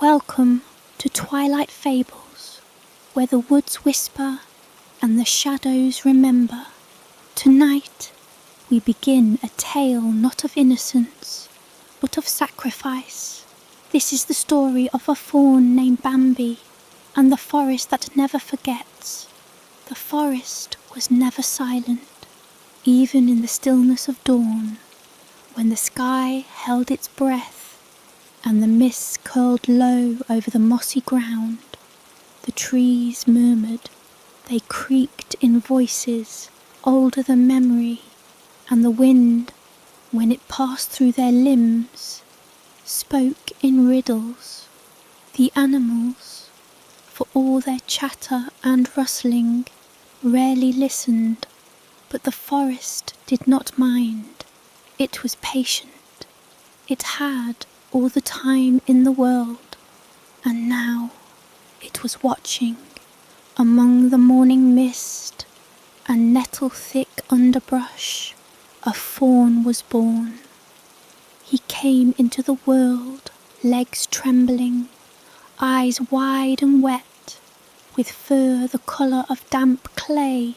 Welcome to Twilight Fables, where the woods whisper and the shadows remember. Tonight we begin a tale not of innocence, but of sacrifice. This is the story of a fawn named Bambi and the forest that never forgets. The forest was never silent, even in the stillness of dawn, when the sky held its breath and the mists curled low over the mossy ground. The trees murmured, they creaked in voices older than memory, and the wind, when it passed through their limbs, spoke in riddles. The animals, for all their chatter and rustling, rarely listened, but the forest did not mind. It was patient. It had all the time in the world, and now it was watching. Among the morning mist and nettle-thick underbrush, a fawn was born. He came into the world, legs trembling, eyes wide and wet, with fur the colour of damp clay,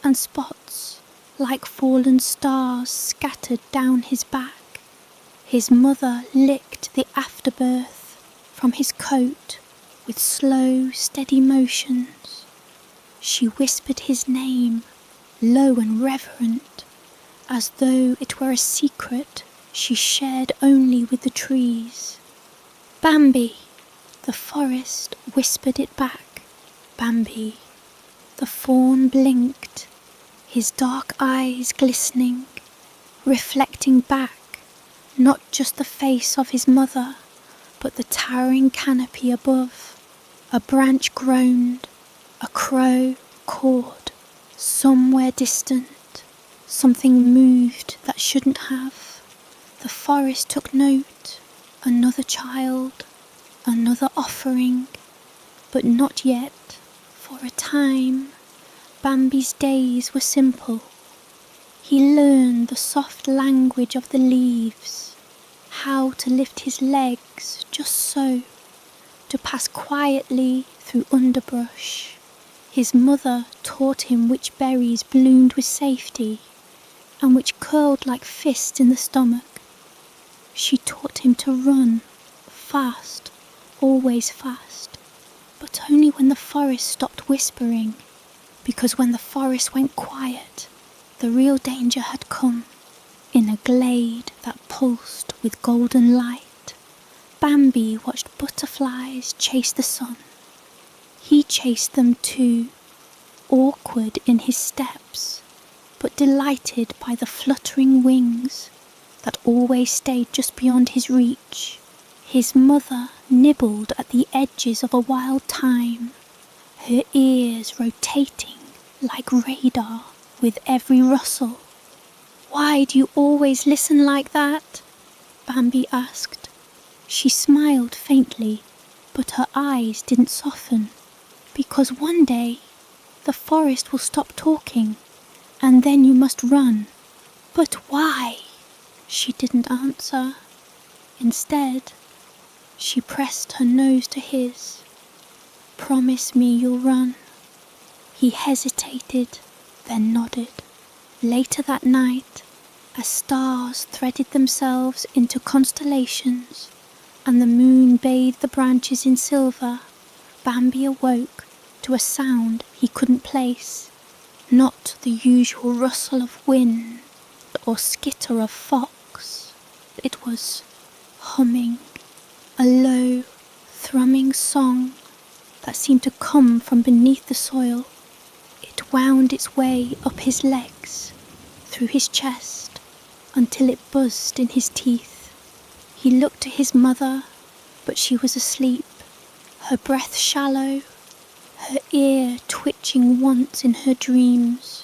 and spots like fallen stars scattered down his back. His mother licked the afterbirth from his coat with slow, steady motions. She whispered his name, low and reverent, as though it were a secret she shared only with the trees. Bambi, the forest whispered it back. Bambi. The fawn blinked, his dark eyes glistening, reflecting back not just the face of his mother, but the towering canopy above. A branch groaned, a crow cawed. Somewhere distant, something moved that shouldn't have. The forest took note, another child, another offering, but not yet. For a time, Bambi's days were simple. He learned the soft language of the leaves, how to lift his legs just so, to pass quietly through underbrush. His mother taught him which berries bloomed with safety and which curled like fists in the stomach. She taught him to run, fast, always fast, but only when the forest stopped whispering, because when the forest went quiet, the real danger had come. In a glade that pulsed with golden light, Bambi watched butterflies chase the sun. He chased them too, awkward in his steps, but delighted by the fluttering wings that always stayed just beyond his reach. His mother nibbled at the edges of a wild thyme, her ears rotating like radar with every rustle. "Why do you always listen like that?" Bambi asked. She smiled faintly, but her eyes didn't soften. "Because one day the forest will stop talking, and then you must run." "But why?" She didn't answer. Instead, she pressed her nose to his. "Promise me you'll run." He hesitated, then nodded. Later that night, as stars threaded themselves into constellations and the moon bathed the branches in silver, Bambi awoke to a sound he couldn't place. Not the usual rustle of wind or skitter of fox. It was humming, a low, thrumming song that seemed to come from beneath the soil. It wound its way up his legs, through his chest, until it buzzed in his teeth. He looked to his mother, but she was asleep, her breath shallow, her ear twitching once in her dreams.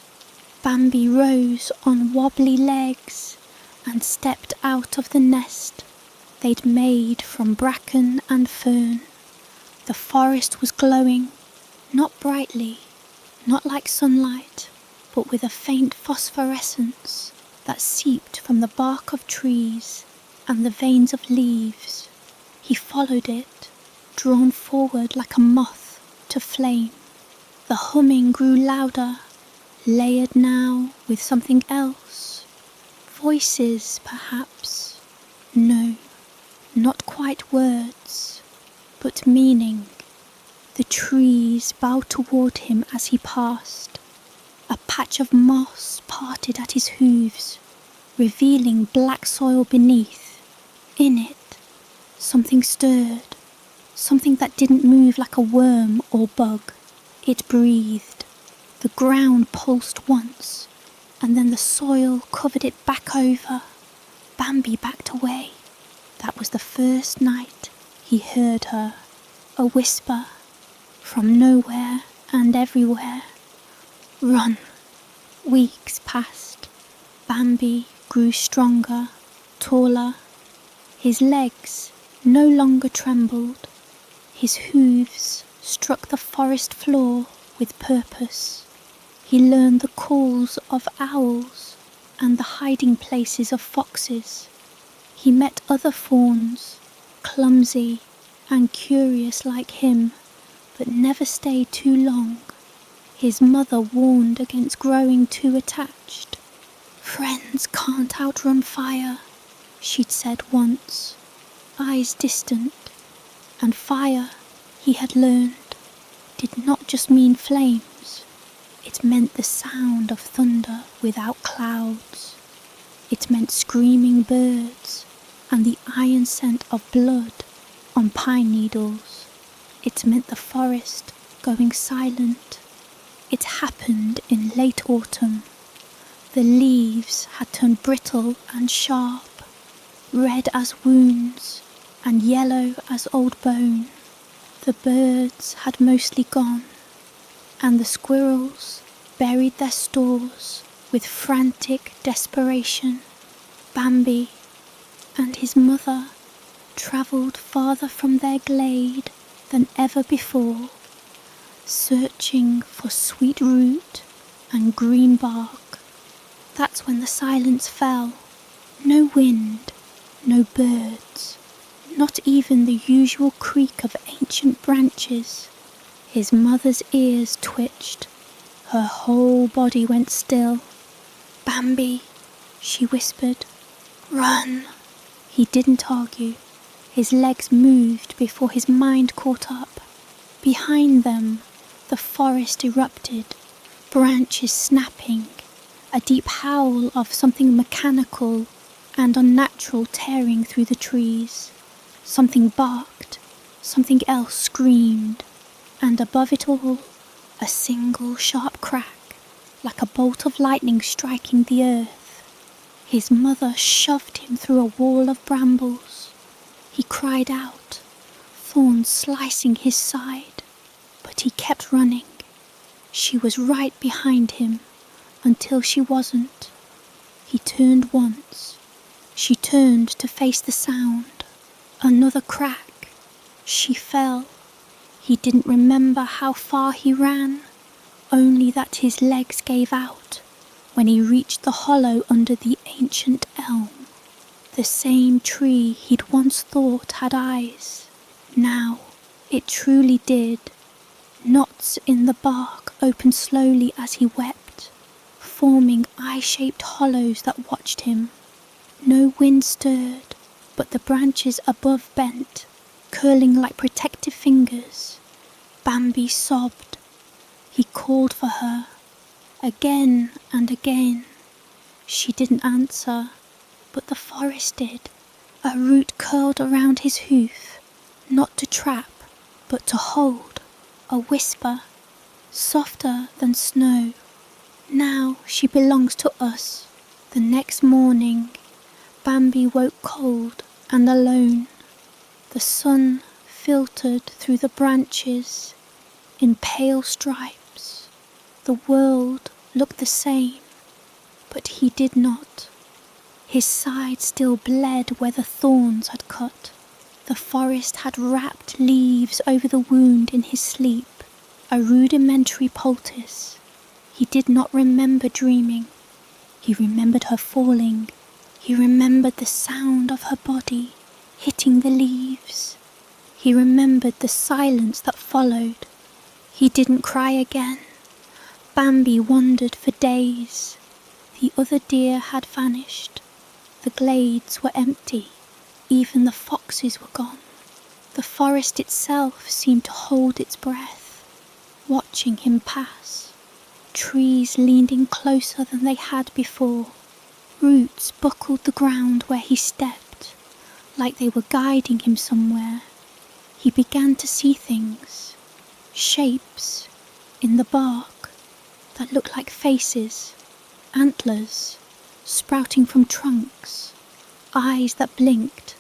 Bambi rose on wobbly legs and stepped out of the nest they'd made from bracken and fern. The forest was glowing, not brightly, not like sunlight, but with a faint phosphorescence that seeped from the bark of trees and the veins of leaves. He followed it, drawn forward like a moth to flame. The humming grew louder, layered now with something else. Voices, perhaps. No, not quite words, but meaning. The trees bowed toward him as he passed. A patch of moss parted at his hooves, revealing black soil beneath. In it, something stirred, something that didn't move like a worm or bug. It breathed. The ground pulsed once, and then the soil covered it back over. Bambi backed away. That was the first night he heard her. A whisper from nowhere and everywhere. Run. Weeks passed. Bambi grew stronger, taller. His legs no longer trembled. His hooves struck the forest floor with purpose. He learned the calls of owls and the hiding places of foxes. He met other fawns, clumsy and curious like him, but never stayed too long. His mother warned against growing too attached. "Friends can't outrun fire," she'd said once, eyes distant. And fire, he had learned, did not just mean flames. It meant the sound of thunder without clouds. It meant screaming birds and the iron scent of blood on pine needles. It meant the forest going silent. It happened in late autumn. The leaves had turned brittle and sharp, red as wounds and yellow as old bone. The birds had mostly gone, and the squirrels buried their stores with frantic desperation. Bambi and his mother travelled farther from their glade than ever before, searching for sweet root and green bark. That's when the silence fell. No wind, no birds, not even the usual creak of ancient branches. His mother's ears twitched. Her whole body went still. "Bambi," she whispered. "Run." He didn't argue. His legs moved before his mind caught up. Behind them, the forest erupted, branches snapping, a deep howl of something mechanical and unnatural tearing through the trees. Something barked, something else screamed, and above it all, a single sharp crack, like a bolt of lightning striking the earth. His mother shoved him through a wall of brambles. He cried out, thorns slicing his side, but he kept running. She was right behind him until she wasn't. He turned once. She turned to face the sound. Another crack. She fell. He didn't remember how far he ran, only that his legs gave out when he reached the hollow under the ancient elm. The same tree he'd once thought had eyes. Now it truly did. Knots in the bark opened slowly as he wept, forming eye-shaped hollows that watched him. No wind stirred, but the branches above bent, curling like protective fingers. Bambi sobbed. He called for her, again and again. She didn't answer, but the forest did. A root curled around his hoof, not to trap, but to hold. A whisper, softer than snow. "Now she belongs to us." The next morning, Bambi woke cold and alone. The sun filtered through the branches in pale stripes. The world looked the same, but he did not. His side still bled where the thorns had cut. The forest had wrapped leaves over the wound in his sleep, a rudimentary poultice. He did not remember dreaming. He remembered her falling. He remembered the sound of her body hitting the leaves. He He remembered the silence that followed. He didn't cry again. Bambi wandered for days. The other deer had vanished. The glades were empty. Even the foxes were gone. The forest itself seemed to hold its breath, watching him pass. Trees leaned in closer than they had before. Roots buckled the ground where he stepped, like they were guiding him somewhere. He began to see things, shapes in the bark that looked like faces, antlers sprouting from trunks, eyes that blinked,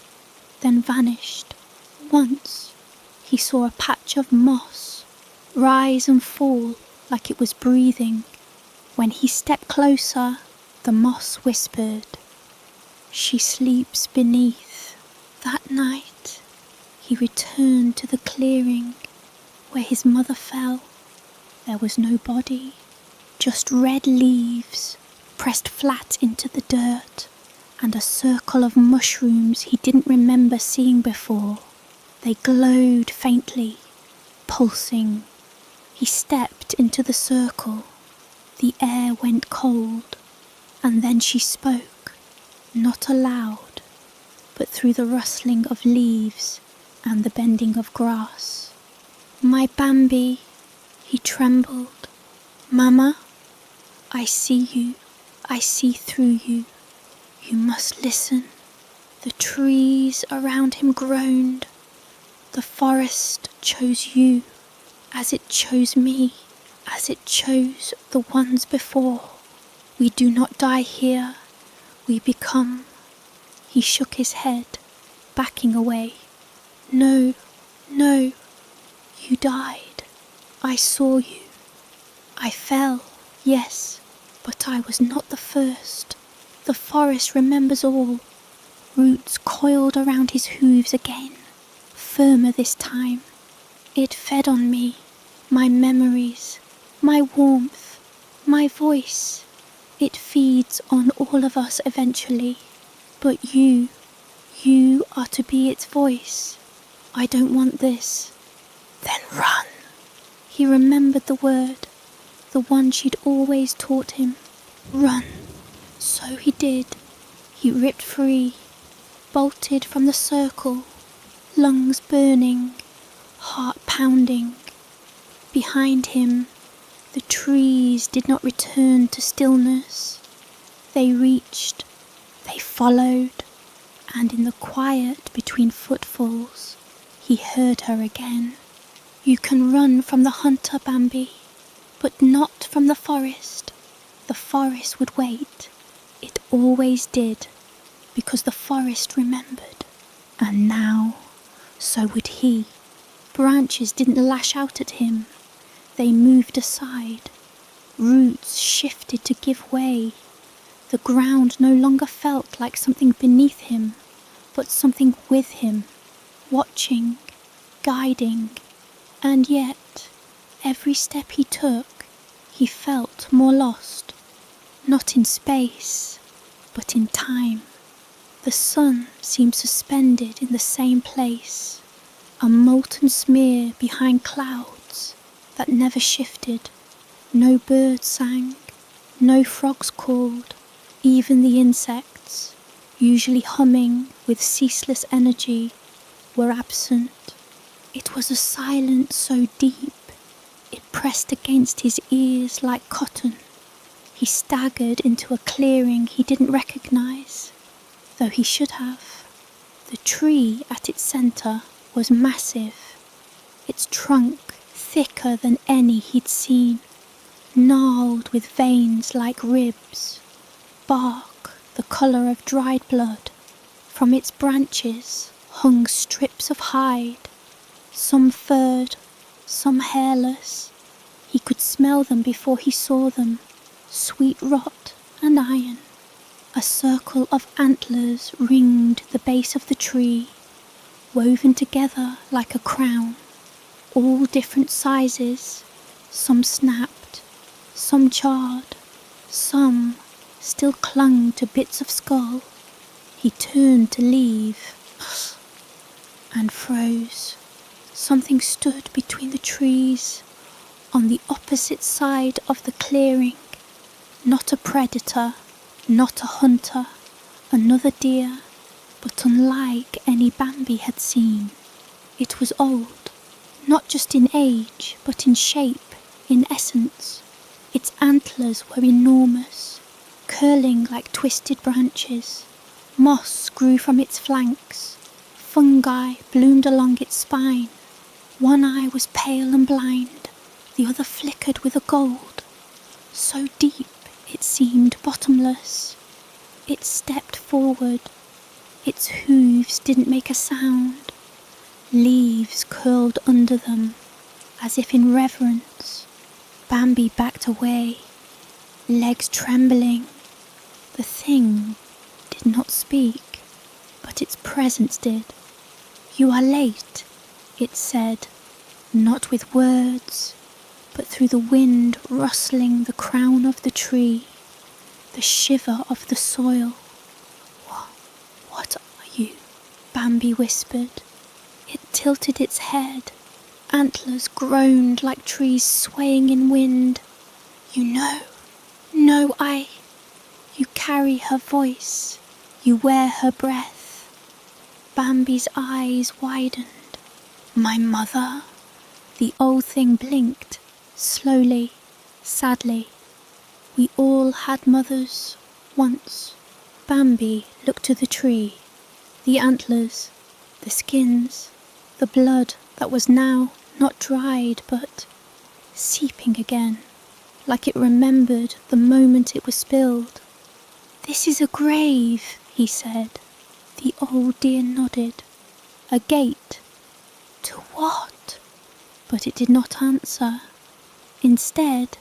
then vanished. Once he saw a patch of moss rise and fall like it was breathing. When he stepped closer, the moss whispered, "She sleeps beneath." That night, he returned to the clearing where his mother fell. There was no body, just red leaves pressed flat into the dirt, and a circle of mushrooms he didn't remember seeing before. They glowed faintly, pulsing. He stepped into the circle. The air went cold, and then she spoke, not aloud, but through the rustling of leaves and the bending of grass. "My Bambi," he trembled. "Mama, I see you. I see through you. You must listen." The trees around him groaned. The forest chose you, as it chose me, as it chose the ones before. We do not die here, we become. He shook his head, backing away. "No, no, you died. I saw you. I fell, yes, but I was not the first. The forest remembers all." Roots coiled around his hooves again, firmer this time. "It fed on me, my memories, my warmth, my voice. It feeds on all of us eventually. But you are to be its voice. I don't want this." "Then run." He remembered the word, the one she'd always taught him. Run. So he did. He ripped free, bolted from the circle, lungs burning, heart pounding. Behind him, the trees did not return to stillness. They reached, they followed, and in the quiet between footfalls, he heard her again. "You can run from the hunter, Bambi, but not from the forest. The forest would wait. It always did, because the forest remembered. And now, so would he." Branches didn't lash out at him. They moved aside. Roots shifted to give way. The ground no longer felt like something beneath him, but something with him, watching, guiding. And yet, every step he took, he felt more lost. Not in space, but in time. The sun seemed suspended in the same place, a molten smear behind clouds that never shifted. No bird sang, no frogs called. Even the insects, usually humming with ceaseless energy, were absent. It was a silence so deep, it pressed against his ears like cotton. He staggered into a clearing he didn't recognize, though he should have. The tree at its center was massive, its trunk thicker than any he'd seen, gnarled with veins like ribs, bark the color of dried blood. From its branches hung strips of hide, some furred, some hairless. He could smell them before he saw them, sweet rot and iron. A circle of antlers ringed the base of the tree, woven together like a crown, all different sizes. Some snapped, some charred, some still clung to bits of skull. He turned to leave and froze. something stood between the trees on the opposite side of the clearing. Not a predator, not a hunter, another deer, but unlike any Bambi had seen. It was old, not just in age, but in shape, in essence. Its antlers were enormous, curling like twisted branches. Moss grew from its flanks. Fungi bloomed along its spine. One eye was pale and blind, the other flickered with a gold. So deep it seemed bottomless. It stepped forward. Its hooves didn't make a sound. Leaves curled under them, as if in reverence. Bambi backed away, legs trembling. The thing did not speak, but its presence did. "You are late," it said, not with words, but through the wind rustling the crown of the tree, the shiver of the soil. What are you?" Bambi whispered. It tilted its head. Antlers groaned like trees swaying in wind. "You know, no, You carry her voice, you wear her breath." Bambi's eyes widened. "My mother?" The old thing blinked, slowly, sadly. "We all had mothers, once." Bambi looked to the tree. The antlers, the skins, the blood that was now not dried but seeping again, like it remembered the moment it was spilled. "This is a grave," he said. The old deer nodded. "A gate." "To what?" But it did not answer. Instead,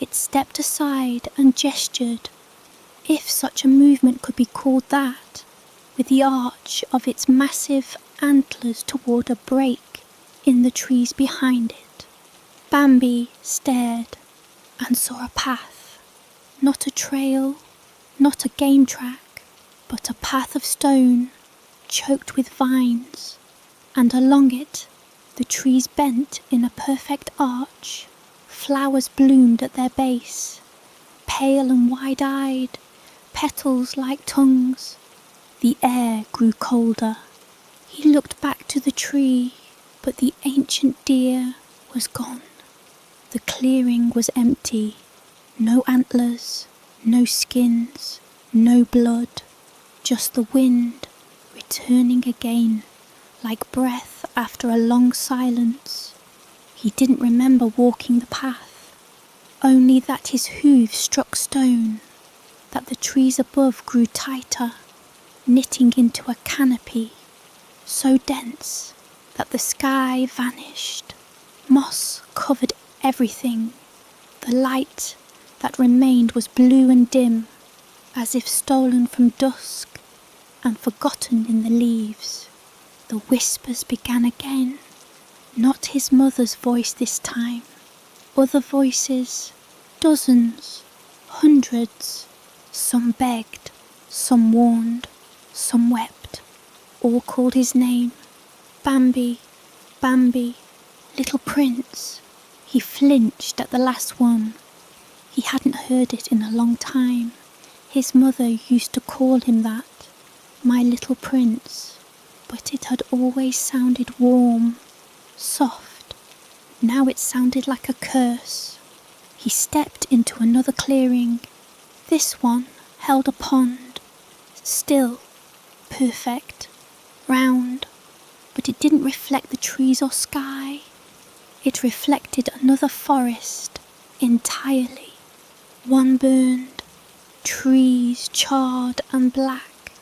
it stepped aside and gestured, if such a movement could be called that, with the arch of its massive antlers toward a break in the trees behind it. Bambi stared and saw a path, not a trail, not a game track, but a path of stone choked with vines, and along it the trees bent in a perfect arch. Flowers bloomed at their base, pale and wide-eyed, petals like tongues. The air grew colder. He looked back to the tree, but the ancient deer was gone. The clearing was empty. No antlers, no skins, no blood, just the wind returning again, like breath after a long silence. He didn't remember walking the path, only that his hooves struck stone, that the trees above grew tighter, knitting into a canopy, so dense that the sky vanished. Moss covered everything. The light that remained was blue and dim, as if stolen from dusk and forgotten in the leaves. The whispers began again, not his mother's voice this time. Other voices, dozens, hundreds. Some begged, some warned, some wept. All called his name. "Bambi, Bambi, little prince." He flinched at the last one. He hadn't heard it in a long time. His mother used to call him that, "my little prince," but it had always sounded warm, soft. Now it sounded like a curse. He stepped into another clearing. This one held a pond, still, perfect, round, but it didn't reflect the trees or sky. It reflected another forest entirely. One burned, trees charred and black,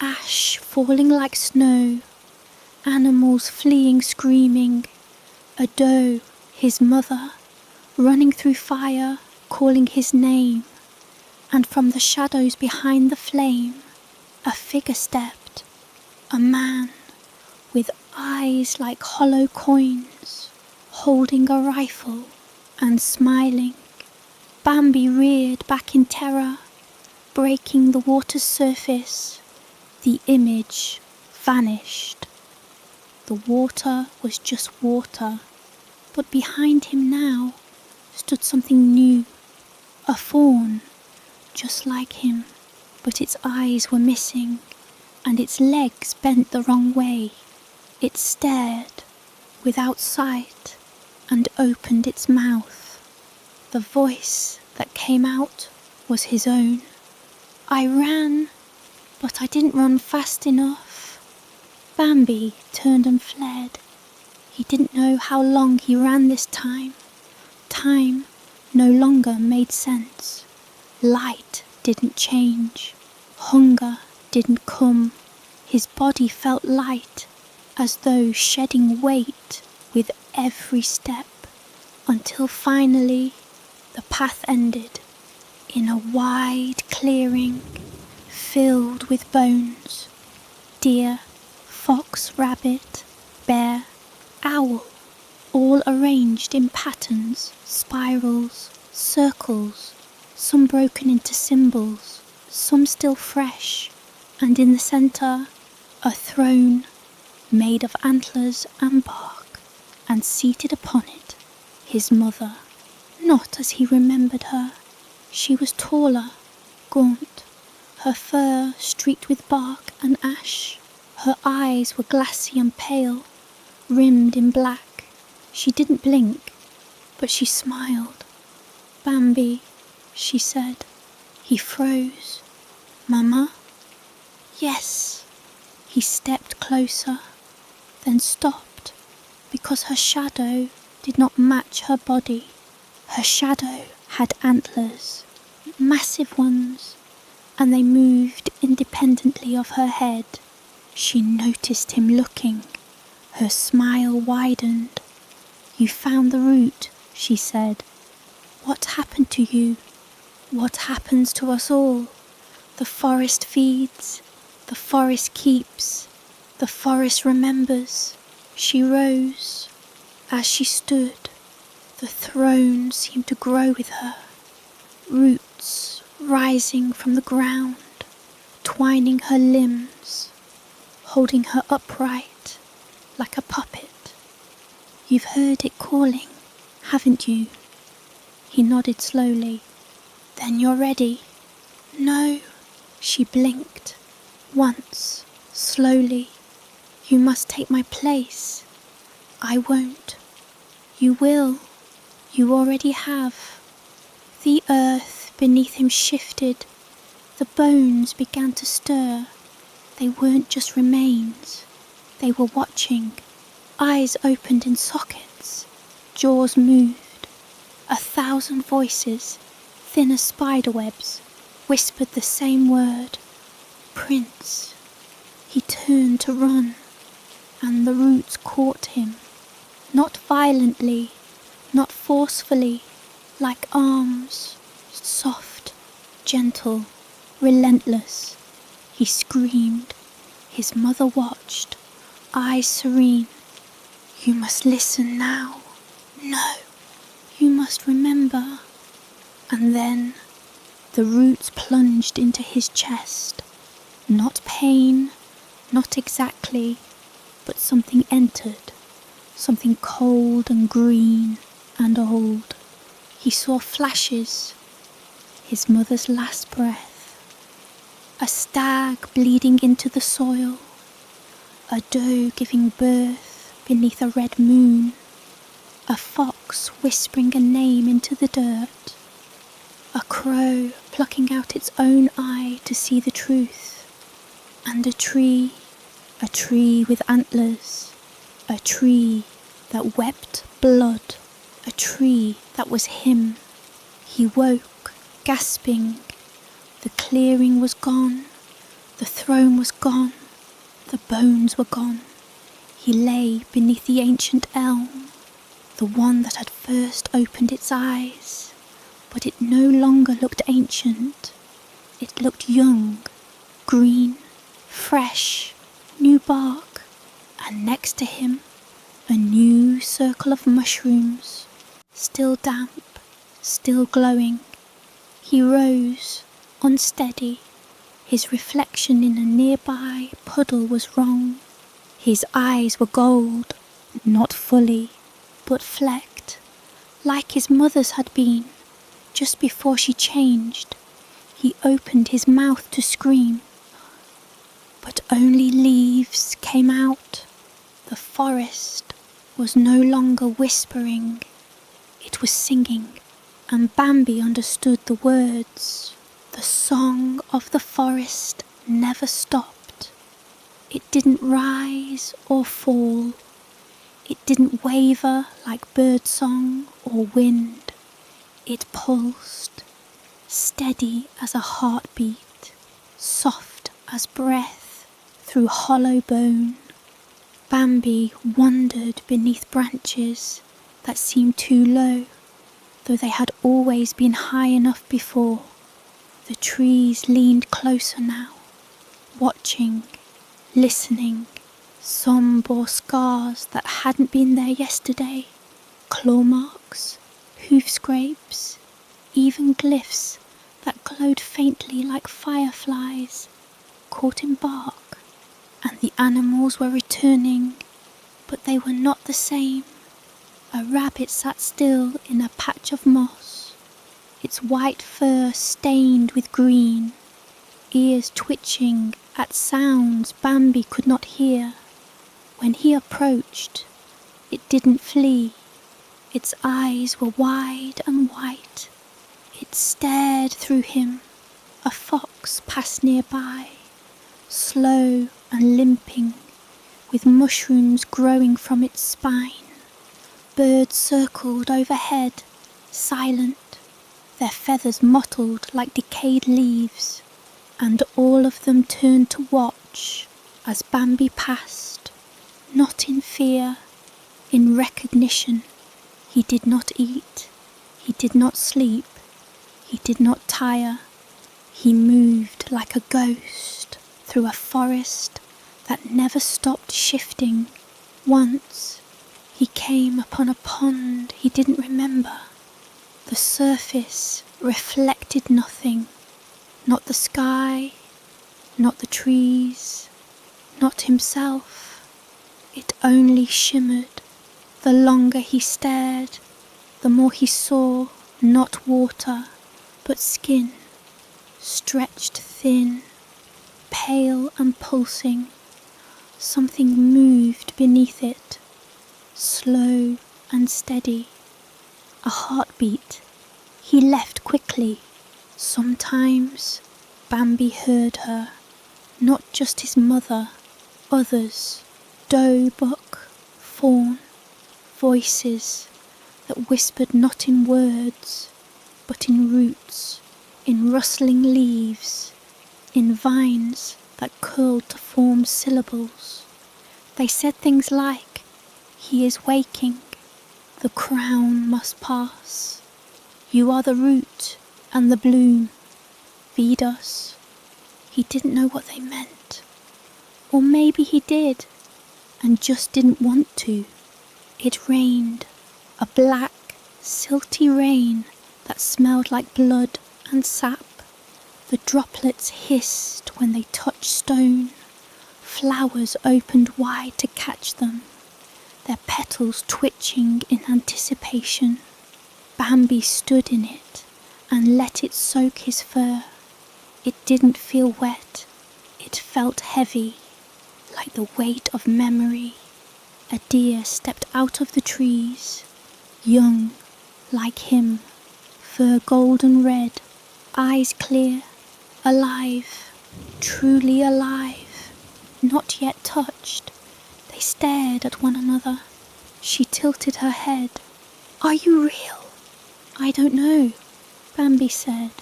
ash falling like snow, animals fleeing screaming, a doe, his mother, running through fire, calling his name, and from the shadows behind the flame, a figure stepped, a man with eyes like hollow coins, holding a rifle and smiling. Bambi reared back in terror, breaking the water's surface. The image vanished. The water was just water, but behind him now stood something new, a fawn, just like him, but its eyes were missing, and its legs bent the wrong way. It stared, without sight, and opened its mouth. The voice that came out was his own. I ran, but I didn't run fast enough. Bambi turned and fled. He didn't know how long he ran this time. Time no longer made sense. Light didn't change. Hunger didn't come. His body felt light, as though shedding weight with every step, until finally the path ended in a wide clearing filled with bones. Deer, fox, rabbit, bear, owl, all arranged in patterns, spirals, circles, some broken into symbols, some still fresh, and in the centre a throne made of antlers and bark, and seated upon it his mother. Not as he remembered her. She was taller, gaunt, her fur streaked with bark and ash. Her eyes were glassy and pale, rimmed in black. She didn't blink, but she smiled. Bambi, she said. He froze. Mama? Yes. He stepped closer, then stopped, because her shadow did not match her body. Her shadow had antlers, massive ones, and they moved independently of her head. She noticed him looking. Her smile widened. You found the root, she said. What happened to you? What happens to us all? The forest feeds, the forest keeps, the forest remembers. She rose. As she stood, the throne seemed to grow with her, roots rising from the ground, twining her limbs, holding her upright like a puppet. You've heard it calling, haven't you? He nodded slowly. Then you're ready. No, she blinked. Once, slowly. You must take my place. I won't. You will. You already have. The earth beneath him shifted. The bones began to stir. They weren't just remains. They were watching. Eyes opened in sockets. Jaws moved. 1,000 voices, thin as spiderwebs, whispered the same word. Prince. He turned to run, and the roots caught him. Not violently, not forcefully, like arms, soft, gentle, relentless. He screamed. His mother watched, eyes serene. You must listen now. No, you must remember. And then the roots plunged into his chest. Not pain, not exactly, but something entered. Something cold and green and old. He saw flashes. His mother's last breath. A stag bleeding into the soil. A doe giving birth beneath a red moon. A fox whispering a name into the dirt. A crow plucking out its own eye to see the truth. And a tree with antlers. A tree that wept blood. A tree that was him. He woke, gasping. The clearing was gone. The throne was gone. The bones were gone. He lay beneath the ancient elm, the one that had first opened its eyes. But it no longer looked ancient. It looked young, green, fresh, new bark, and next to him, a new circle of mushrooms, still damp, still glowing. He rose, unsteady. His reflection in a nearby puddle was wrong. His eyes were gold, not fully, but flecked, like his mother's had been. Just before she changed, he opened his mouth to scream, but only leaves came out. The forest was no longer whispering, it was singing, and Bambi understood the words. The song of the forest never stopped. It didn't rise or fall. It didn't waver like birdsong or wind. It pulsed, steady as a heartbeat, soft as breath through hollow bone. Bambi wandered beneath branches that seemed too low, though they had always been high enough before. The trees leaned closer now, watching, listening. Some bore scars that hadn't been there yesterday, claw marks, hoof scrapes, even glyphs that glowed faintly like fireflies, caught in bark. And the animals were returning, but they were not the same. A rabbit sat still in a patch of moss, its white fur stained with green, ears twitching at sounds Bambi could not hear. When he approached, it didn't flee. Its eyes were wide and white. It stared through him. A fox passed nearby, slow and limping, with mushrooms growing from its spine. Birds circled overhead, silent, their feathers mottled like decayed leaves, and all of them turned to watch as Bambi passed, not in fear, in recognition. He did not eat, he did not sleep, he did not tire. He moved like a ghost through a forest that never stopped shifting. Once he came upon a pond he didn't remember. The surface reflected nothing, not the sky, not the trees, not himself. It only shimmered. The longer he stared, the more he saw not water, but skin, stretched thin, pale and pulsing. Something moved beneath it, slow and steady. A heartbeat. He left quickly. Sometimes Bambi heard her, not just his mother, others, doe, buck, fawn, voices that whispered not in words, but in roots, in rustling leaves, in vines that curled to form syllables. They said things like, "He is waking, the crown must pass. You are the root and the bloom. Feed us." He didn't know what they meant. Or maybe he did, and just didn't want to. It rained, a black, silty rain that smelled like blood and sap. The droplets hissed when they touched stone. Flowers opened wide to catch them, their petals twitching in anticipation. Bambi stood in it and let it soak his fur. It didn't feel wet, it felt heavy, like the weight of memory. A deer stepped out of the trees, young, like him, fur golden red, eyes clear, alive, truly alive, not yet touched. They stared at one another. She tilted her head. "Are you real?" "I don't know," Bambi said.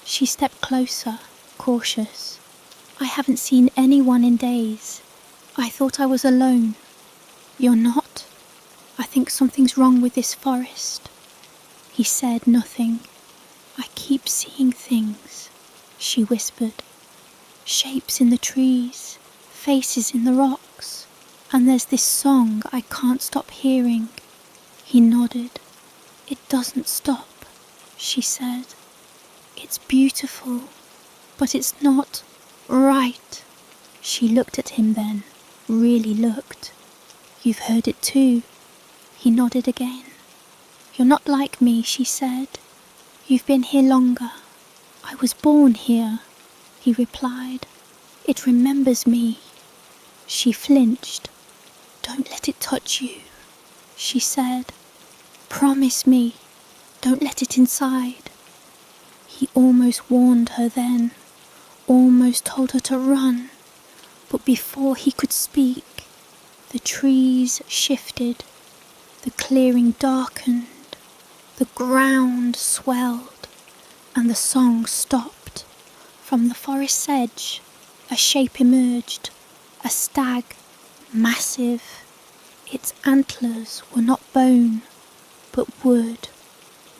She stepped closer, cautious. "I haven't seen anyone in days. I thought I was alone." "You're not? I think something's wrong with this forest." He said nothing. "I keep seeing things," she whispered. "Shapes in the trees, faces in the rocks, and there's this song I can't stop hearing." He nodded. "It doesn't stop," she said. "It's beautiful, but it's not right." She looked at him then, really looked. You've heard it too. He nodded again. You're not like me, she said. You've been here longer. I was born here, he replied. It remembers me. She flinched. Don't let it touch you, she said. Promise me, don't let it inside. He almost warned her then, almost told her to run, but before he could speak, the trees shifted, the clearing darkened, the ground swelled, and the song stopped. From the forest's edge, a shape emerged, a stag, massive. Its antlers were not bone, but wood,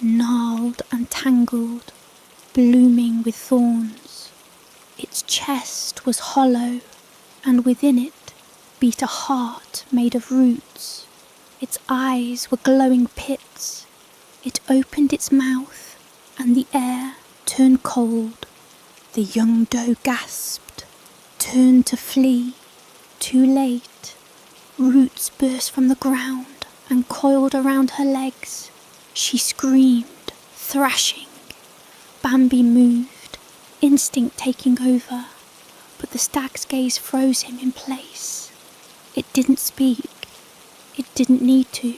gnarled and tangled, blooming with thorns. Its chest was hollow, and within it beat a heart made of roots. Its eyes were glowing pits. It opened its mouth, and the air turned cold. The young doe gasped, turned to flee. Too late. Roots burst from the ground and coiled around her legs. She screamed, thrashing. Bambi moved, instinct taking over, but the stag's gaze froze him in place. It didn't speak. It didn't need to.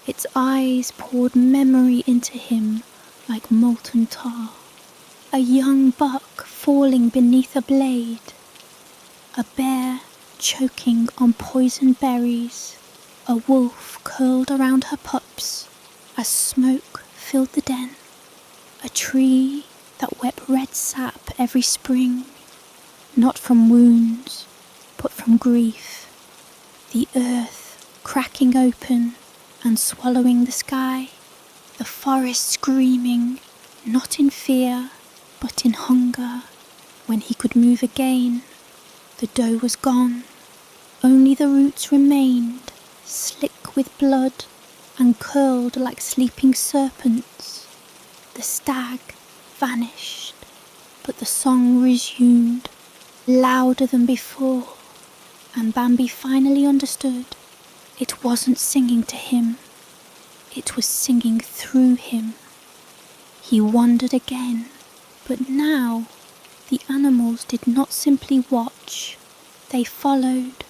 Its eyes poured memory into him like molten tar. A young buck falling beneath a blade. A bear choking on poisoned berries. A wolf curled around her pups as smoke filled the den. A tree that wept red sap every spring, not from wounds, but from grief. The earth cracking open and swallowing the sky. The forest screaming, not in fear, but in hunger. When he could move again, the doe was gone. Only the roots remained, slick with blood and curled like sleeping serpents. The stag vanished, but the song resumed, louder than before, and Bambi finally understood. It wasn't singing to him, it was singing through him. He wandered again, but now the animals did not simply watch, they followed,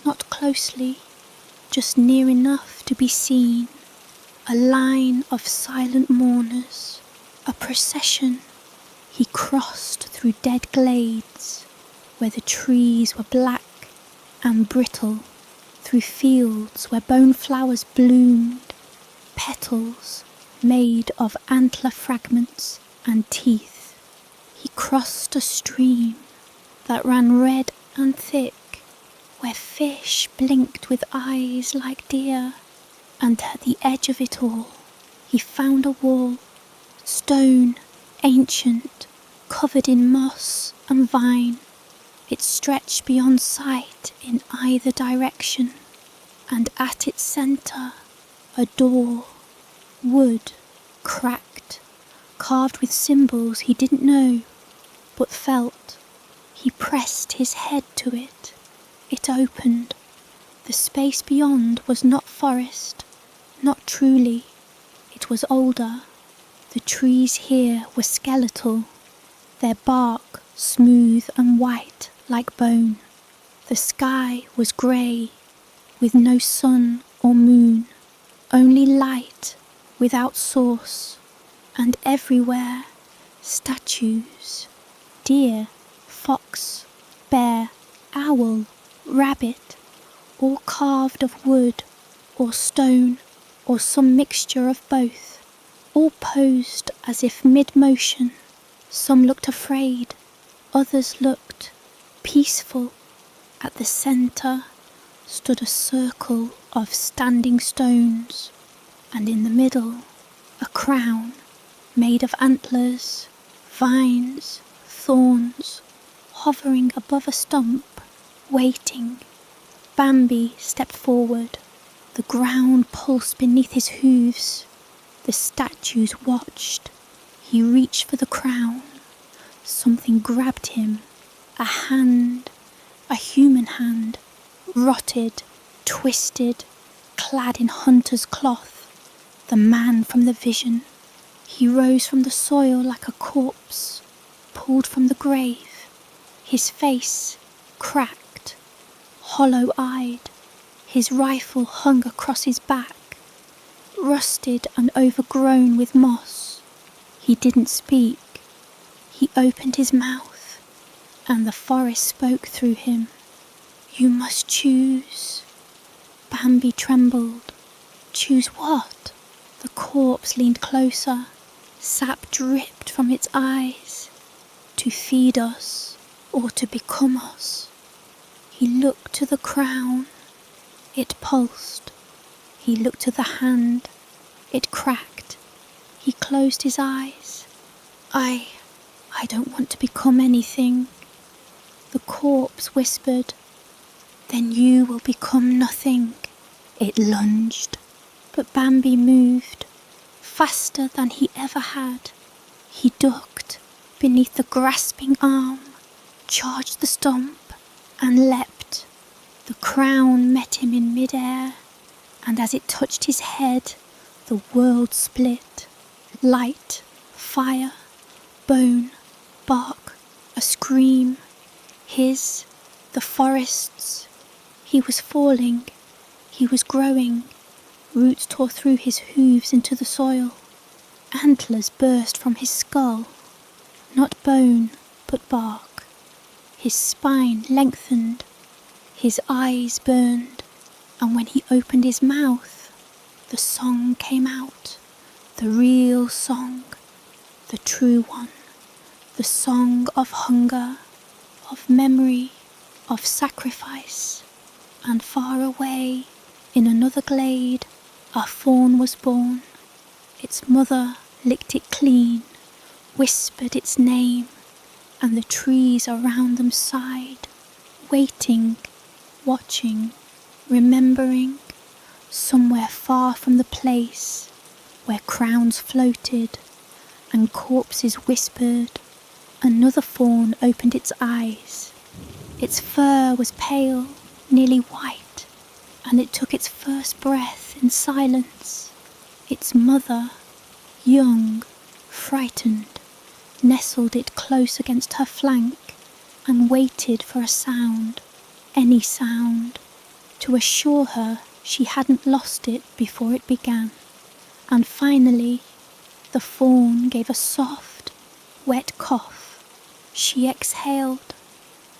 not closely, just near enough to be seen. A line of silent mourners, a procession. He crossed through dead glades where the trees were black and brittle, through fields where bone flowers bloomed, petals made of antler fragments and teeth. He crossed a stream that ran red and thick, where fish blinked with eyes like deer, and at the edge of it all he found a wall, stone, ancient, covered in moss and vine. It stretched beyond sight in either direction, and at its centre a door, wood, cracked, carved with symbols he didn't know, but felt. He pressed his head to it. It opened. The space beyond was not forest, not truly. It was older. The trees here were skeletal, their bark smooth and white like bone. The sky was grey, with no sun or moon, only light without source, and everywhere statues, deer, fox, bear, owl, rabbit, all carved of wood or stone or some mixture of both, all posed as if mid-motion. Some looked afraid, others looked peaceful. At the centre stood a circle of standing stones, and in the middle a crown made of antlers, vines, thorns, hovering above a stump, waiting. Bambi stepped forward. The ground pulsed beneath his hooves. The statues watched. He reached for the crown. Something grabbed him. A hand, a human hand, rotted, twisted, clad in hunter's cloth. The man from the vision. He rose from the soil like a corpse, pulled from the grave, his face cracked, hollow-eyed. His rifle hung across his back, rusted and overgrown with moss. He didn't speak. He opened his mouth, and the forest spoke through him. You must choose. Bambi trembled. Choose what? The corpse leaned closer. Sap dripped from its eyes. To feed us or to become us. He looked to the crown. It pulsed. He looked to the hand. It cracked. He closed his eyes. I don't want to become anything. The corpse whispered. Then you will become nothing. It lunged. But Bambi moved, faster than he ever had. He ducked beneath the grasping arm, charged the stump, and leapt. The crown met him in mid-air, and as it touched his head, the world split. Light, fire, bone, bark, a scream. His, the forest's. He was falling. He was growing. Roots tore through his hooves into the soil. Antlers burst from his skull. Not bone, but bark. His spine lengthened. His eyes burned. And when he opened his mouth, the song came out. The real song. The true one. The song of hunger, of memory, of sacrifice. And far away, in another glade, a fawn was born. Its mother licked it clean, whispered its name, and the trees around them sighed, waiting, watching, remembering, somewhere far from the place where crowns floated and corpses whispered. Another fawn opened its eyes. Its fur was pale, nearly white, and it took its first breath in silence. Its mother, young, frightened, nestled it close against her flank and waited for a sound, any sound, to assure her she hadn't lost it before it began. And finally, the fawn gave a soft, wet cough. She exhaled,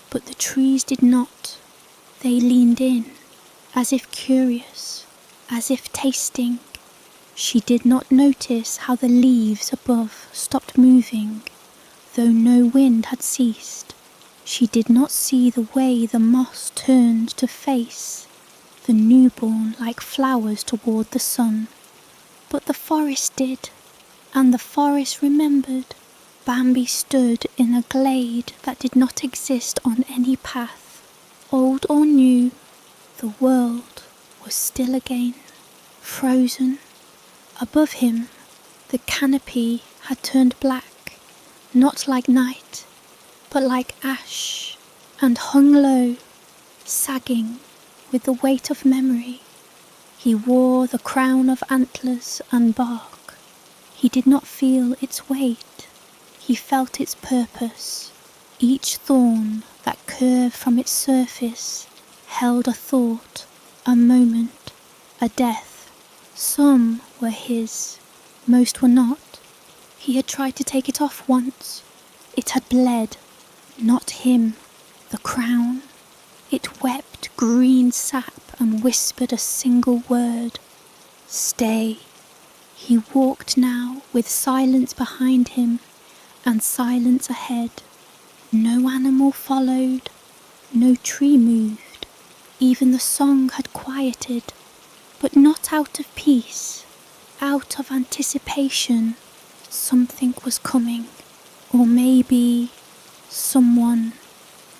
but the trees did not. They leaned in, as if curious, as if tasting. She did not notice how the leaves above stopped moving, though no wind had ceased. She did not see the way the moss turned to face the newborn like flowers toward the sun. But the forest did, and the forest remembered. Bambi stood in a glade that did not exist on any path. Old or new, the world was still again, frozen. Above him, the canopy had turned black, not like night, but like ash, and hung low, sagging with the weight of memory. He wore the crown of antlers and bark. He did not feel its weight. He felt its purpose. Each thorn that curved from its surface held a thought, a moment, a death. Some were his, most were not. He had tried to take it off once. It had bled, not him, the crown. It wept green sap and whispered a single word. Stay. He walked now with silence behind him and silence ahead. No animal followed, no tree moved. Even the song had quieted, but not out of peace, out of anticipation. Something was coming, or maybe someone.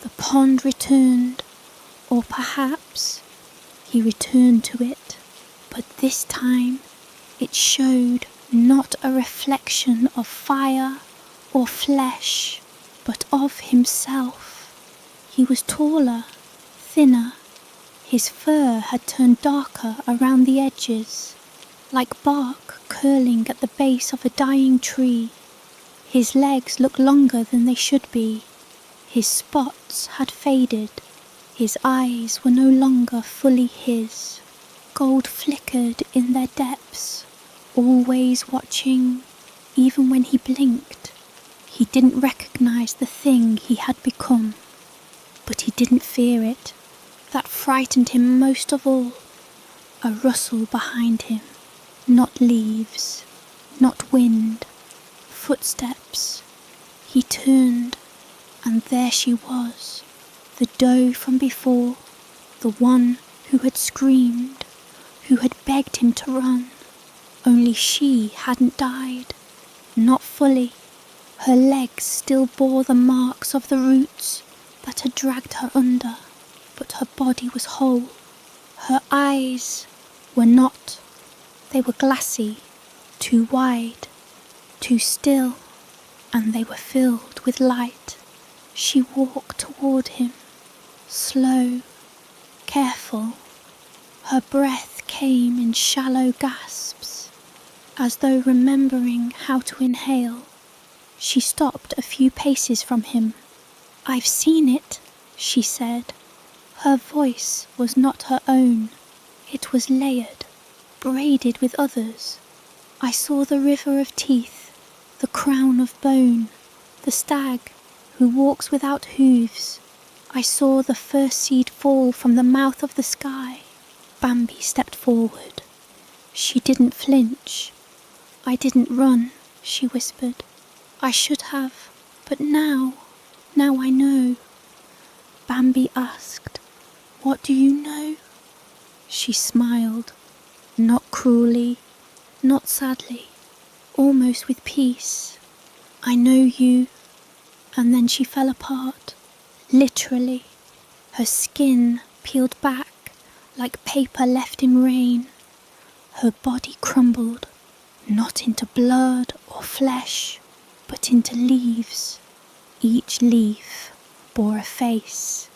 The pond returned, or perhaps he returned to it, but this time it showed not a reflection of fire or flesh, but of himself. He was taller, thinner. His fur had turned darker around the edges, like bark curling at the base of a dying tree. His legs looked longer than they should be. His spots had faded. His eyes were no longer fully his. Gold flickered in their depths, always watching, even when he blinked. He didn't recognize the thing he had become, but he didn't fear it. That frightened him most of all. A rustle behind him, not leaves, not wind, footsteps. He turned, and there she was, the doe from before, the one who had screamed, who had begged him to run. Only she hadn't died, not fully. Her legs still bore the marks of the roots that had dragged her under, but her body was whole. Her eyes were not. They were glassy, too wide, too still, and they were filled with light. She walked toward him, slow, careful. Her breath came in shallow gasps, as though remembering how to inhale. She stopped a few paces from him. "I've seen it," she said. Her voice was not her own. It was layered, braided with others. "I saw the river of teeth, the crown of bone, the stag who walks without hooves. I saw the first seed fall from the mouth of the sky." Bambi stepped forward. She didn't flinch. "I didn't run," she whispered. "I should have, but now I know." Bambi asked, "What do you know?" She smiled, not cruelly, not sadly, almost with peace. "I know you." And then she fell apart, literally. Her skin peeled back like paper left in rain. Her body crumbled, not into blood or flesh, but into leaves. Each leaf bore a face.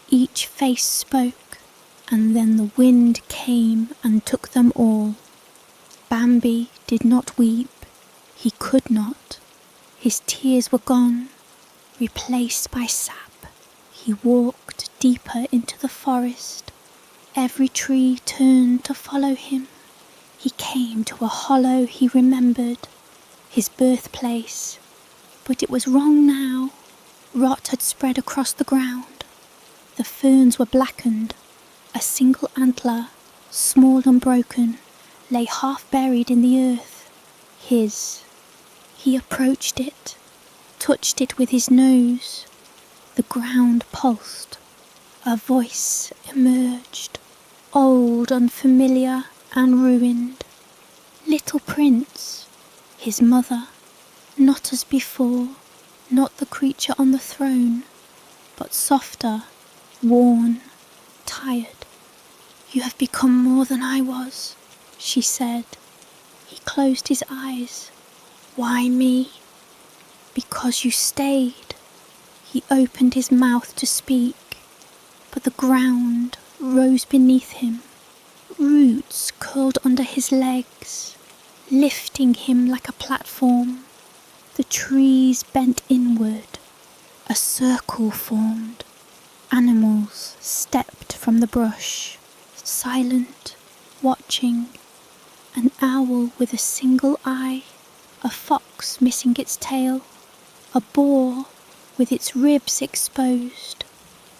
Each face spoke, and then the wind came and took them all. Bambi did not weep. He could not. His tears were gone, replaced by sap. He walked deeper into the forest. Every tree turned to follow him. He came to a hollow he remembered, his birthplace. But it was wrong now. Rot had spread across the ground. The ferns were blackened. A single antler, small and broken, lay half buried in the earth. His. He approached it, touched it with his nose. The ground pulsed. A voice emerged, old, unfamiliar, and ruined. Little Prince, his mother, not as before, not the creature on the throne, but softer, worn, tired. "You have become more than I was," she said. He closed his eyes. "Why me?" "Because you stayed." He opened his mouth to speak, but the ground rose beneath him. Roots curled under his legs, lifting him like a platform. The trees bent inward. A circle formed. Animals stepped from the brush, silent, watching. An owl with a single eye, a fox missing its tail, a boar with its ribs exposed,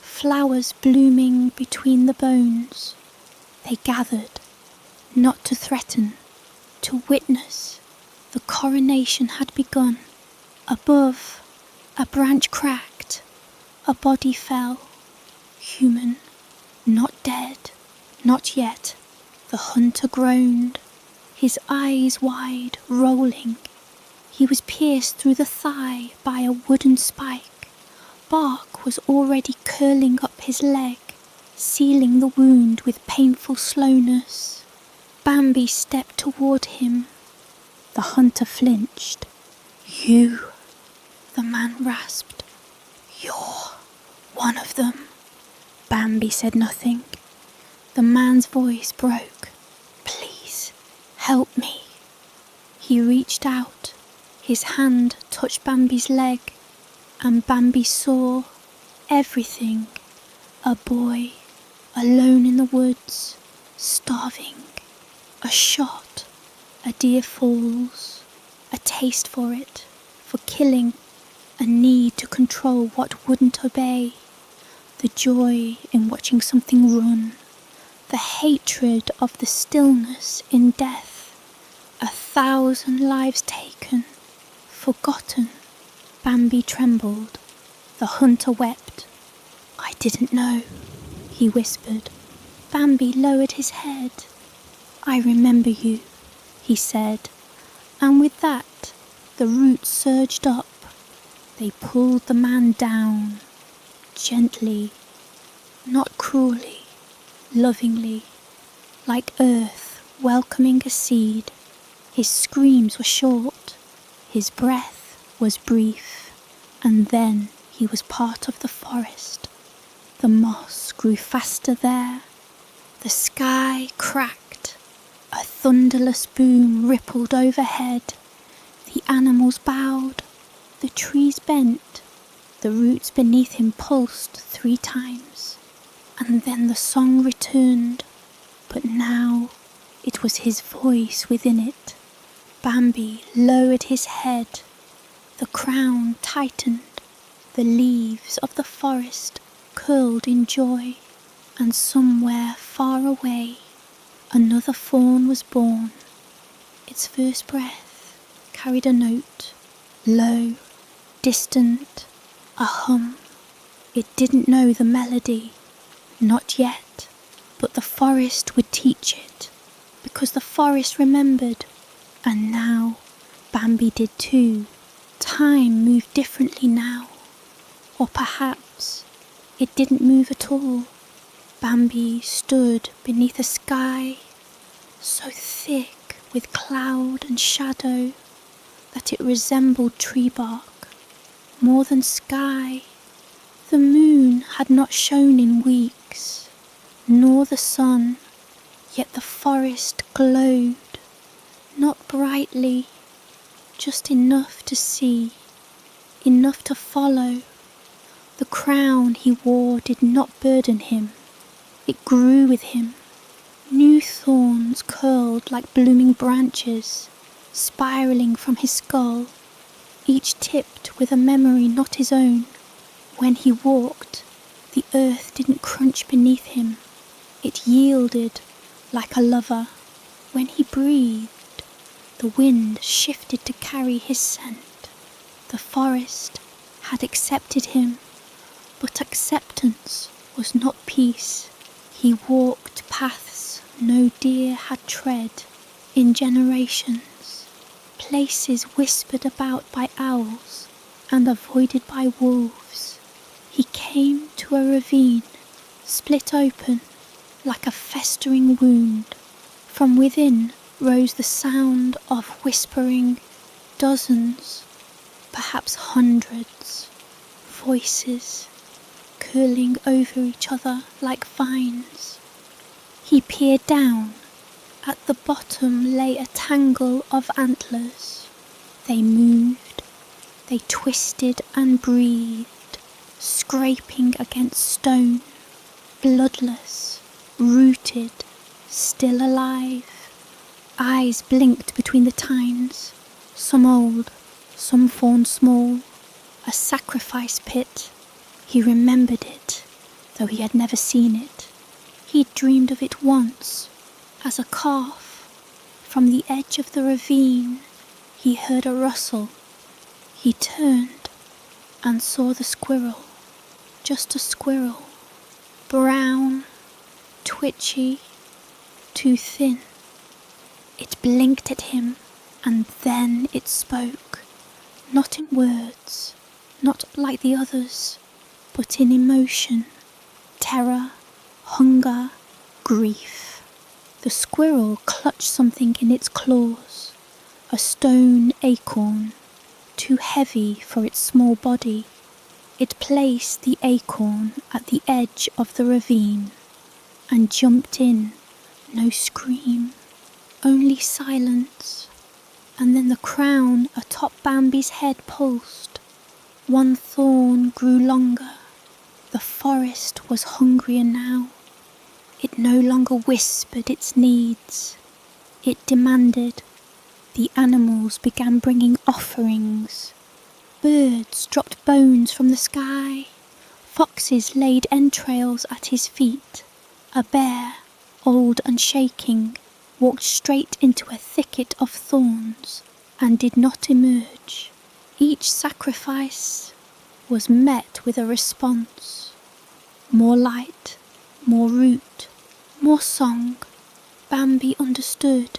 flowers blooming between the bones. They gathered, not to threaten, to witness. The coronation had begun. Above, a branch cracked, a body fell. Human, not dead, not yet. The hunter groaned, his eyes wide, rolling. He was pierced through the thigh by a wooden spike. Bark was already curling up his leg, sealing the wound with painful slowness. Bambi stepped toward him. The hunter flinched. "You," the man rasped. "You're one of them." Bambi said nothing. The man's voice broke. "Please, help me." He reached out. His hand touched Bambi's leg, and Bambi saw everything. A boy, alone in the woods, starving. A shot, a deer falls, a taste for it, for killing, a need to control what wouldn't obey, the joy in watching something run, the hatred of the stillness in death, 1,000 lives taken, forgotten. Bambi trembled. The hunter wept. "I didn't know," he whispered. Bambi lowered his head. "I remember you," he said, and with that the roots surged up. They pulled the man down, gently, not cruelly, lovingly, like earth welcoming a seed. His screams were short, his breath was brief, and then he was part of the forest. The moss grew faster there. The sky cracked. A thunderless boom rippled overhead. The animals bowed. The trees bent. The roots beneath him pulsed 3 times. And then the song returned. But now it was his voice within it. Bambi lowered his head. The crown tightened. The leaves of the forest curled in joy. And somewhere far away, another fawn was born. Its first breath carried a note, low, distant, a hum. It didn't know the melody, not yet, but the forest would teach it, because the forest remembered. And now Bambi did too. Time moved differently now. Or perhaps it didn't move at all. Bambi stood beneath a sky so thick with cloud and shadow that it resembled tree bark. More than sky, the moon had not shone in weeks, nor the sun, yet the forest glowed, not brightly, just enough to see, enough to follow. The crown he wore did not burden him. It grew with him. New thorns curled like blooming branches, spiraling from his skull, each tipped with a memory not his own. When he walked, the earth didn't crunch beneath him. It yielded like a lover. When he breathed, the wind shifted to carry his scent. The forest had accepted him, but acceptance was not peace. He walked paths no deer had tread in generations, places whispered about by owls and avoided by wolves. He came to a ravine, split open like a festering wound. From within rose the sound of whispering, dozens, perhaps hundreds, voices curling over each other like vines. He peered down. At the bottom lay a tangle of antlers. They moved, they twisted and breathed, scraping against stone, bloodless, rooted, still alive. Eyes blinked between the tines, some old, some fawn small, a sacrifice pit. He remembered it, though he had never seen it. He'd dreamed of it once, as a calf. From the edge of the ravine, he heard a rustle. He turned and saw the squirrel, just a squirrel, brown, twitchy, too thin. It blinked at him, and then it spoke, not in words, not like the others, but in emotion, terror, hunger, grief. The squirrel clutched something in its claws, a stone acorn, too heavy for its small body. It placed the acorn at the edge of the ravine. and jumped in. No scream, only silence. And then the crown atop Bambi's head pulsed. One thorn grew longer. The forest was hungrier now. It no longer whispered its needs. It demanded. The animals began bringing offerings. Birds dropped bones from the sky. Foxes laid entrails at his feet. A bear, old and shaking, walked straight into a thicket of thorns and did not emerge. Each sacrifice was met with a response. More light, more root, more song. Bambi understood,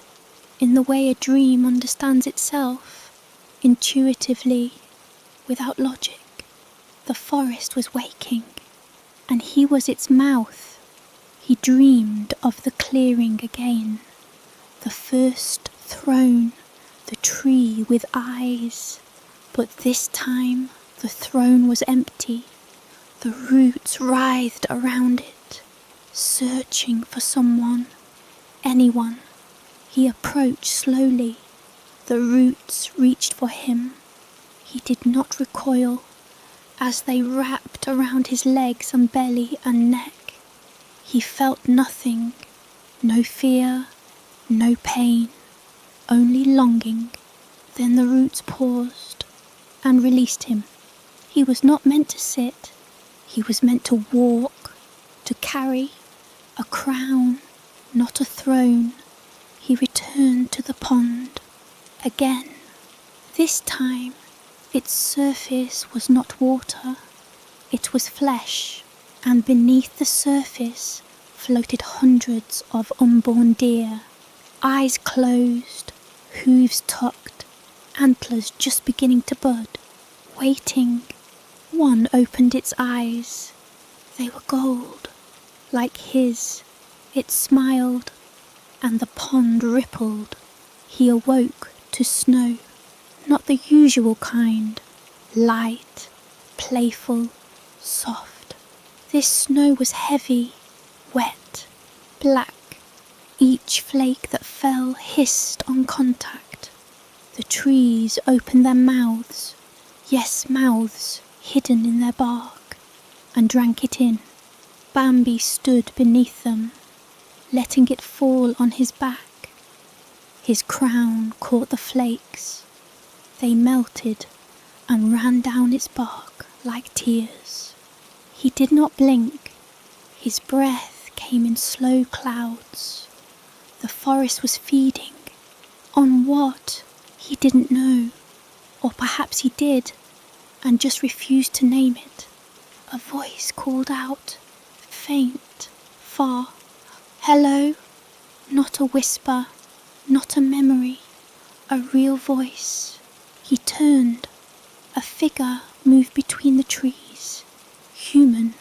in the way a dream understands itself, intuitively, without logic. The forest was waking, and he was its mouth. He dreamed of the clearing again, the first throne, the tree with eyes. But this time the throne was empty. The roots writhed around it, searching for someone, anyone. He approached slowly. The roots reached for him. He did not recoil as they wrapped around his legs and belly and neck. He felt nothing, no fear, no pain, only longing. Then the roots paused and released him. He was not meant to sit. He was meant to walk, to carry a crown, not a throne. He returned to the pond again. This time, its surface was not water. It was flesh, and beneath the surface floated hundreds of unborn deer, eyes closed, hooves tucked, antlers just beginning to bud, waiting. One opened its eyes. They were gold, like his. It smiled, and the pond rippled. He awoke to snow, not the usual kind, light, playful, soft. This snow was heavy, wet, black. Each flake that fell hissed on contact. The trees opened their mouths, yes, mouths hidden in their bark, and drank it in. Bambi stood beneath them, letting it fall on his back. His crown caught the flakes. They melted and ran down its bark like tears. He did not blink. His breath came in slow clouds. The forest was feeding. On what? He didn't know. Or perhaps he did, and just refused to name it. A voice called out, faint, far. Hello? Not a whisper, not a memory, a real voice. He turned. A figure moved between the trees. Human.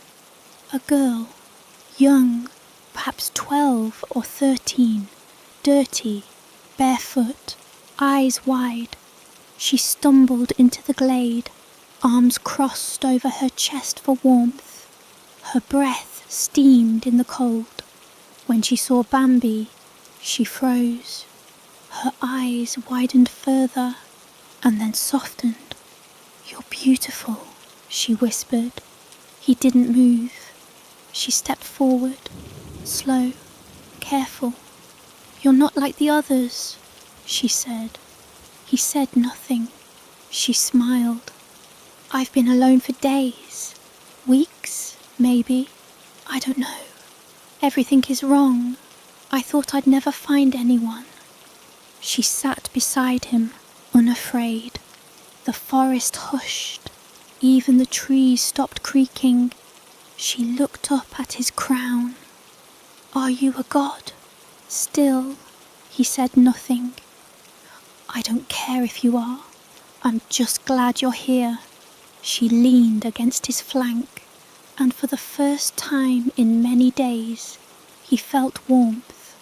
A girl. Young, perhaps 12 or 13. Dirty, barefoot, eyes wide. She stumbled into the glade, arms crossed over her chest for warmth. Her breath steamed in the cold. When she saw Bambi, she froze. Her eyes widened further and then softened. "You're beautiful," she whispered. He didn't move. She stepped forward, slow, careful. "You're not like the others," she said. He said nothing. She smiled. "I've been alone for days, weeks, maybe. I don't know. Everything is wrong. I thought I'd never find anyone." She sat beside him, unafraid. The forest hushed. Even the trees stopped creaking. She looked up at his crown. "Are you a god?" Still, he said nothing. "I don't care if you are. I'm just glad you're here." She leaned against his flank, and for the first time in many days, he felt warmth.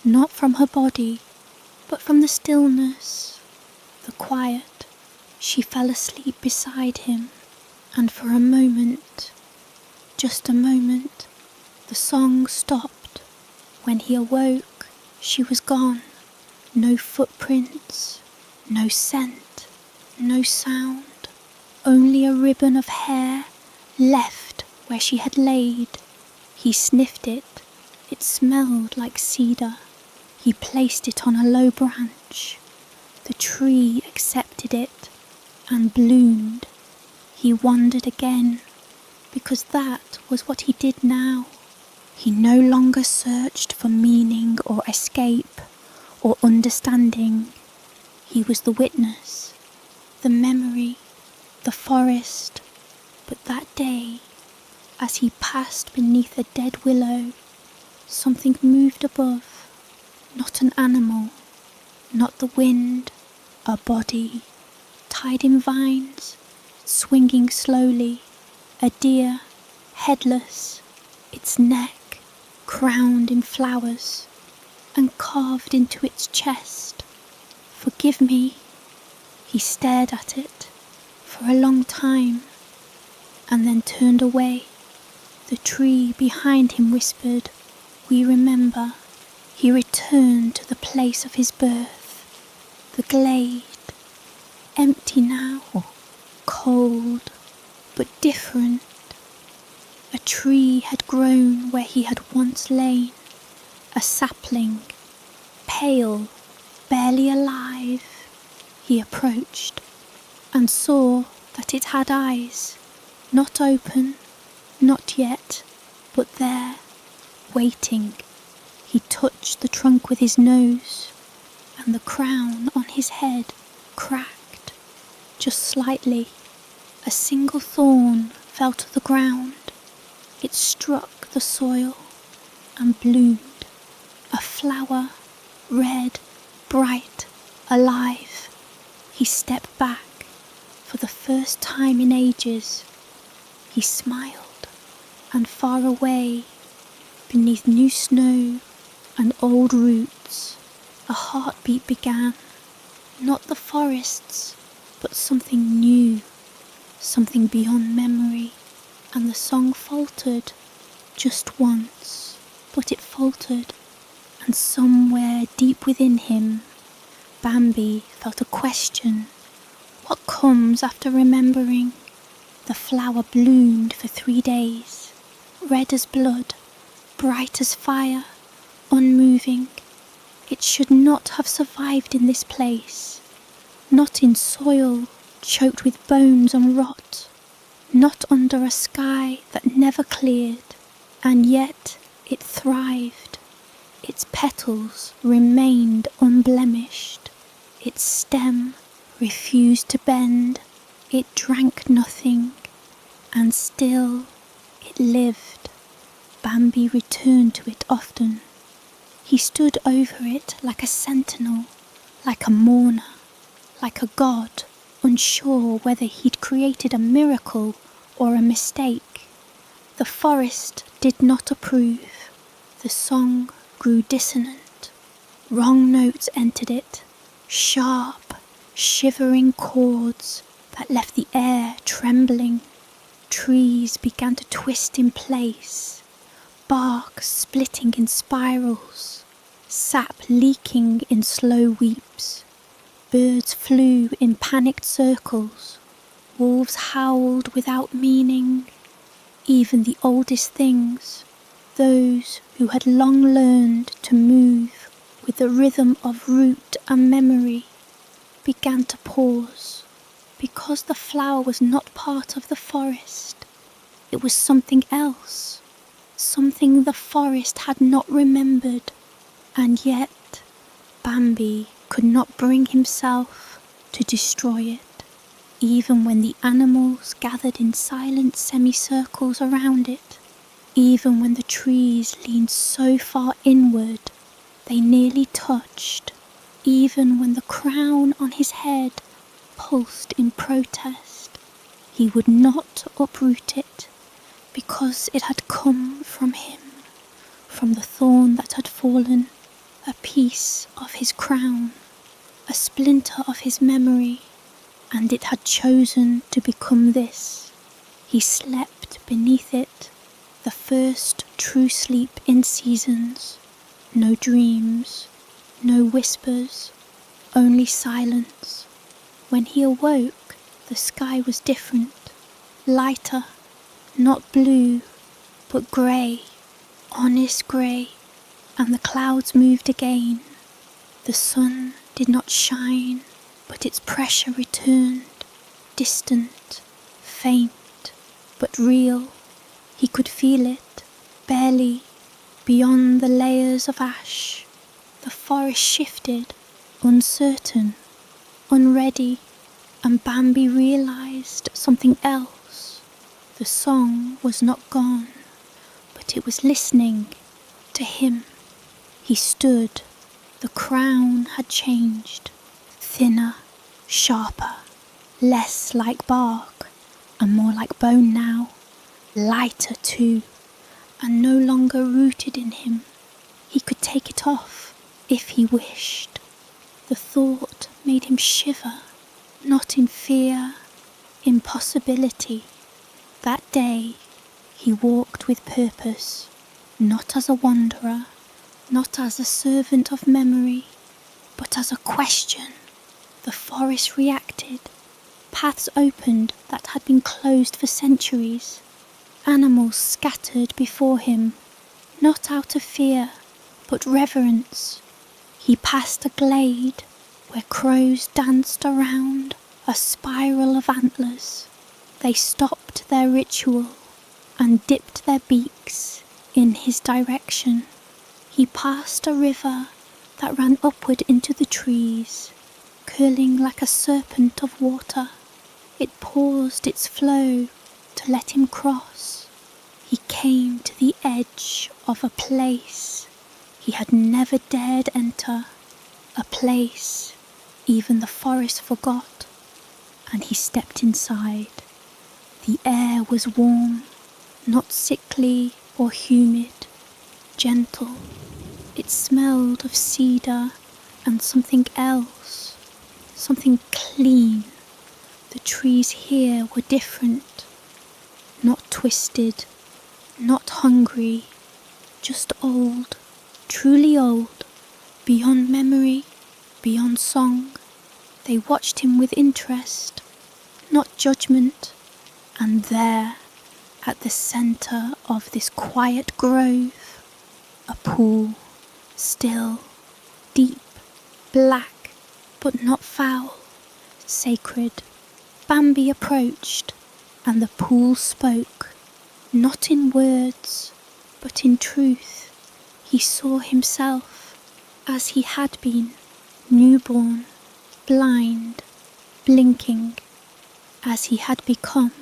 Not from her body, but from the stillness, the quiet. She fell asleep beside him, and for a moment, just a moment, the song stopped. when he awoke, she was gone. No footprints, no scent, no sound. Only a ribbon of hair left where she had laid. He sniffed it. It smelled like cedar. He placed it on a low branch. The tree accepted it and bloomed. He wandered again, because that was what he did now. He no longer searched for meaning or escape or understanding. He was the witness, the memory, the forest. But that day, as he passed beneath a dead willow, something moved above. Not an animal, not the wind, a body, tied in vines, swinging slowly, a deer, headless, its neck crowned in flowers, and carved into its chest. "Forgive me." He stared at it for a long time, and then turned away. The tree behind him whispered, "We remember." He returned to the place of his birth, the glade, empty now, cold, but different. A tree had grown where he had once lain, a sapling, pale, barely alive. He approached and saw that it had eyes, not open, not yet, but there, waiting. He touched the trunk with his nose, and the crown on his head cracked, just slightly. A single thorn fell to the ground. It struck the soil and bloomed. A flower, red, bright, alive. He stepped back for the first time in ages. He smiled, and far away, beneath new snow and old roots, a heartbeat began. Not the forests, but something new, something beyond memory. And the song faltered, just once, but it faltered, and somewhere deep within him, Bambi felt a question. What comes after remembering? The flower bloomed for 3 days, red as blood, bright as fire, unmoving. It should not have survived in this place, not in soil choked with bones and rot, not under a sky that never cleared, and yet it thrived. Its petals remained unblemished. Its stem refused to bend. It drank nothing, and still it lived. Bambi returned to it often. He stood over it like a sentinel, like a mourner, like a god, unsure whether he'd created a miracle or a mistake. The forest did not approve. The song grew dissonant. Wrong notes entered it, sharp, shivering chords that left the air trembling. Trees began to twist in place, bark splitting in spirals, sap leaking in slow weeps. Birds flew in panicked circles. Wolves howled without meaning. Even the oldest things, those who had long learned to move with the rhythm of root and memory, began to pause, because the flower was not part of the forest. It was something else, something the forest had not remembered, and yet Bambi could not bring himself to destroy it. Even when the animals gathered in silent semicircles around it, even when the trees leaned so far inward they nearly touched, even when the crown on his head pulsed in protest, he would not uproot it, because it had come from him, from the thorn that had fallen, a piece of his crown, a splinter of his memory, and it had chosen to become this. He slept beneath it, the first true sleep in seasons, No dreams, no whispers, only silence. When he awoke, the sky was different, lighter, not blue, but grey, honest grey, and the clouds moved again. The sun did not shine, but its pressure returned, distant, faint, but real. He could feel it, barely, beyond the layers of ash. The forest shifted, uncertain, unready, and Bambi realised something else. The song was not gone, but it was listening to him. He stood. The crown had changed, thinner, sharper, less like bark, and more like bone now, lighter too, and no longer rooted in him. He could take it off if he wished. The thought made him shiver, not in fear, in possibility. That day he walked with purpose, not as a wanderer, not as a servant of memory, but as a question. The forest reacted. Paths opened that had been closed for centuries. Animals scattered before him, not out of fear, but reverence. He passed a glade where crows danced around a spiral of antlers. They stopped their ritual and dipped their beaks in his direction. He passed a river that ran upward into the trees, curling like a serpent of water. It paused its flow to let him cross. He came to the edge of a place he had never dared enter, a place even the forest forgot, and he stepped inside. The air was warm, not sickly or humid, gentle. It smelled of cedar and something else, something clean. The trees here were different, not twisted, not hungry, just old, truly old, beyond memory, beyond song. They watched him with interest, not judgment, and there, at the centre of this quiet grove, a pool, still, deep, black, but not foul, sacred. Bambi approached, and the pool spoke, not in words, but in truth. He saw himself as he had been, newborn, blind, blinking, as he had become,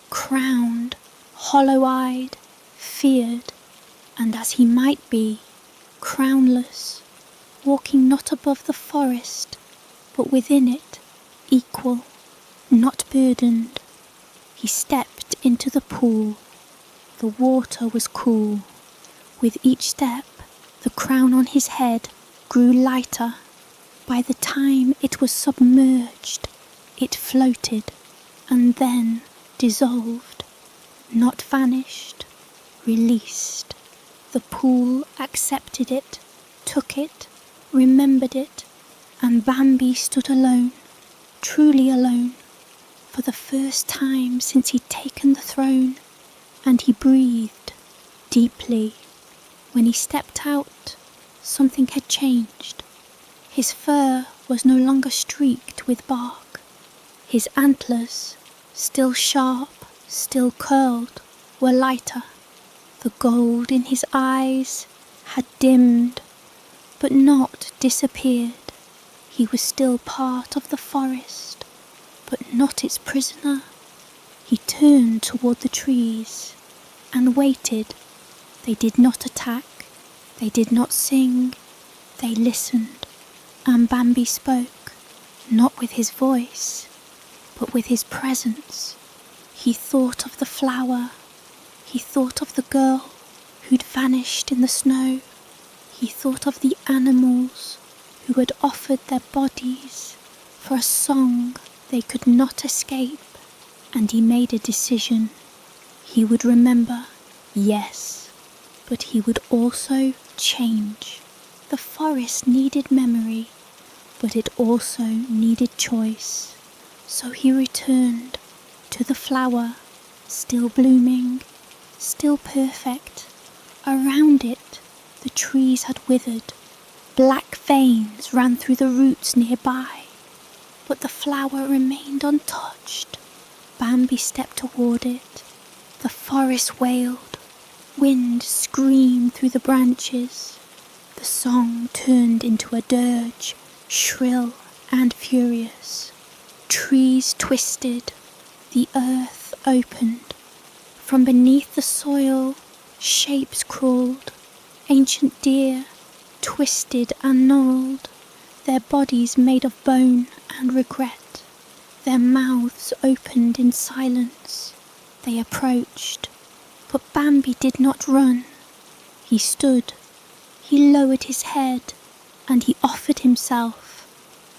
crowned, hollow-eyed, feared, and as he might be, crownless, walking not above the forest, but within it, equal, not burdened. He stepped into the pool. The water was cool. With each step, the crown on his head grew lighter. By the time it was submerged, it floated, and then dissolved, not vanished, released. The pool accepted it, took it, remembered it, and Bambi stood alone, truly alone, for the first time since he'd taken the throne, and he breathed deeply. When he stepped out, something had changed. His fur was no longer streaked with bark. His antlers, still sharp, still curled, were lighter. The gold in his eyes had dimmed, but not disappeared. He was still part of the forest, but not its prisoner. He turned toward the trees and waited. They did not attack, they did not sing, they listened. And Bambi spoke, not with his voice, but with his presence. He thought of the flower, he thought of the girl who'd vanished in the snow. He thought of the animals who had offered their bodies for a song they could not escape. And he made a decision. He would remember, yes, but he would also change. The forest needed memory, but it also needed choice. So he returned to the flower, still blooming, still perfect. Around it, the trees had withered. Black veins ran through the roots nearby, but the flower remained untouched. Bambi stepped toward it. The forest wailed. Wind screamed through the branches. The song turned into a dirge, shrill and furious. Trees twisted. The earth opened. From beneath the soil, shapes crawled. Ancient deer, twisted and gnarled, their bodies made of bone and regret. Their mouths opened in silence. They approached, but Bambi did not run. He stood. He lowered his head, and he offered himself,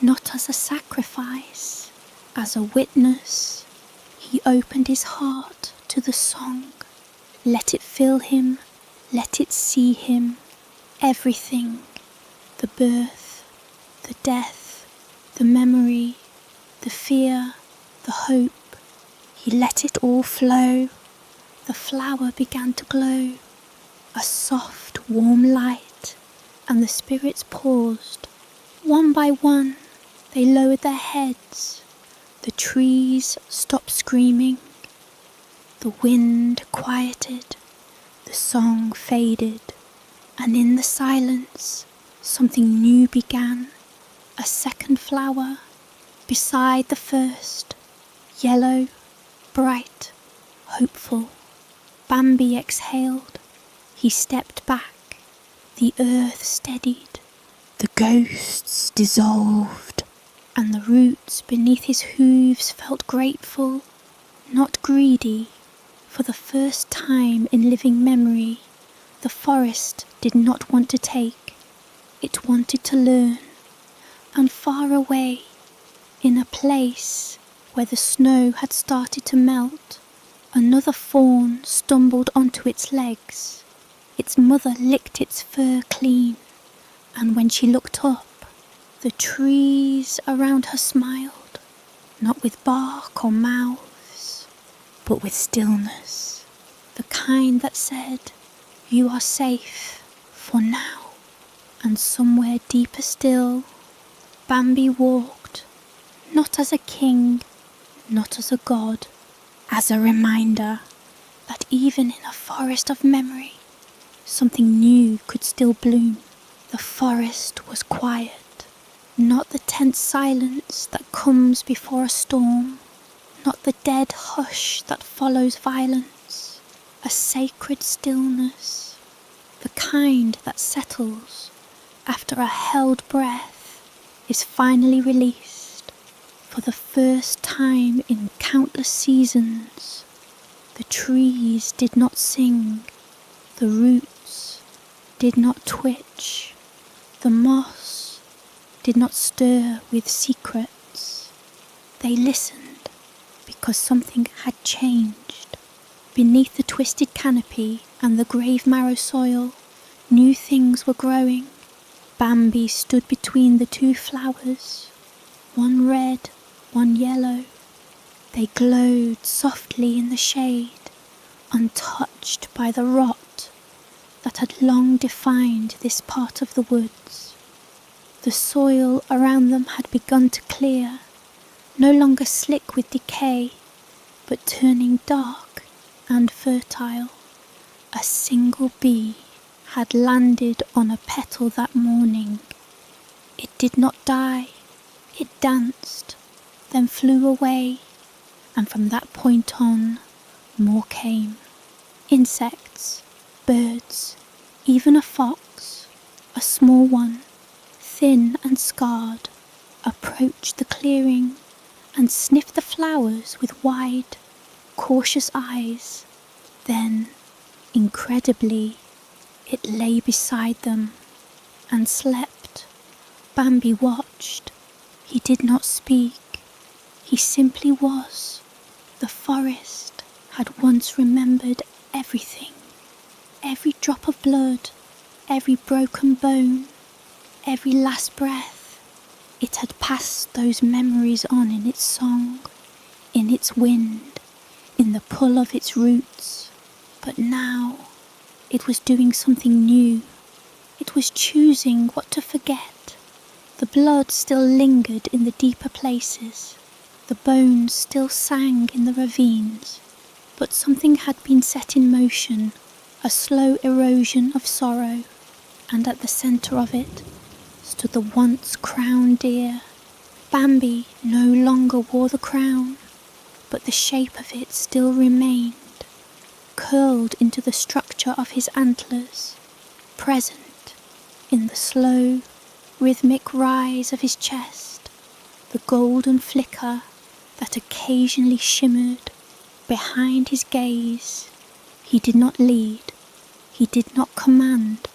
not as a sacrifice, as a witness. He opened his heart to the song. Let it fill him, let it see him, everything, the birth, the death, the memory, the fear, the hope. He let it all flow. The flower began to glow, a soft, warm light, and the spirits paused. One by one, they lowered their heads. The trees stopped screaming. The wind quieted. The song faded. And in the silence, something new began. A second flower, beside the first, yellow, bright, hopeful. Bambi exhaled. He stepped back. The earth steadied. The ghosts dissolved. And the roots beneath his hooves felt grateful, not greedy. For the first time in living memory, the forest did not want to take. It wanted to learn. And far away, in a place where the snow had started to melt, another fawn stumbled onto its legs. Its mother licked its fur clean, and when she looked up, the trees around her smiled, not with bark or mouths, but with stillness, the kind that said, "You are safe for now." And somewhere deeper still, Bambi walked, not as a king, not as a god, as a reminder that even in a forest of memory, something new could still bloom. The forest was quiet, not the tense silence that comes before a storm, not the dead hush that follows violence, a sacred stillness, the kind that settles after a held breath is finally released. For the first time in countless seasons, the trees did not sing, the roots did not twitch, the moss did not stir with secrets. They listened because something had changed. Beneath the twisted canopy and the grave marrow soil, new things were growing. Bambi stood between the two flowers, one red, one yellow. They glowed softly in the shade, untouched by the rot that had long defined this part of the woods. The soil around them had begun to clear, no longer slick with decay, but turning dark and fertile. A single bee had landed on a petal that morning. It did not die. It danced, then flew away, and from that point on, more came. Insects, birds, even a fox, a small one, thin and scarred, approached the clearing and sniffed the flowers with wide, cautious eyes. Then, incredibly, it lay beside them and slept. Bambi watched. He did not speak. He simply was. The forest had once remembered everything. Every drop of blood, every broken bone, every last breath, it had passed those memories on in its song, in its wind, in the pull of its roots. But now it was doing something new. It was choosing what to forget. The blood still lingered in the deeper places. The bones still sang in the ravines. But something had been set in motion, a slow erosion of sorrow, and at the centre of it stood the once crowned deer. Bambi no longer wore the crown, but the shape of it still remained, curled into the structure of his antlers, present in the slow, rhythmic rise of his chest, the golden flicker that occasionally shimmered behind his gaze. He did not lead, he did not command,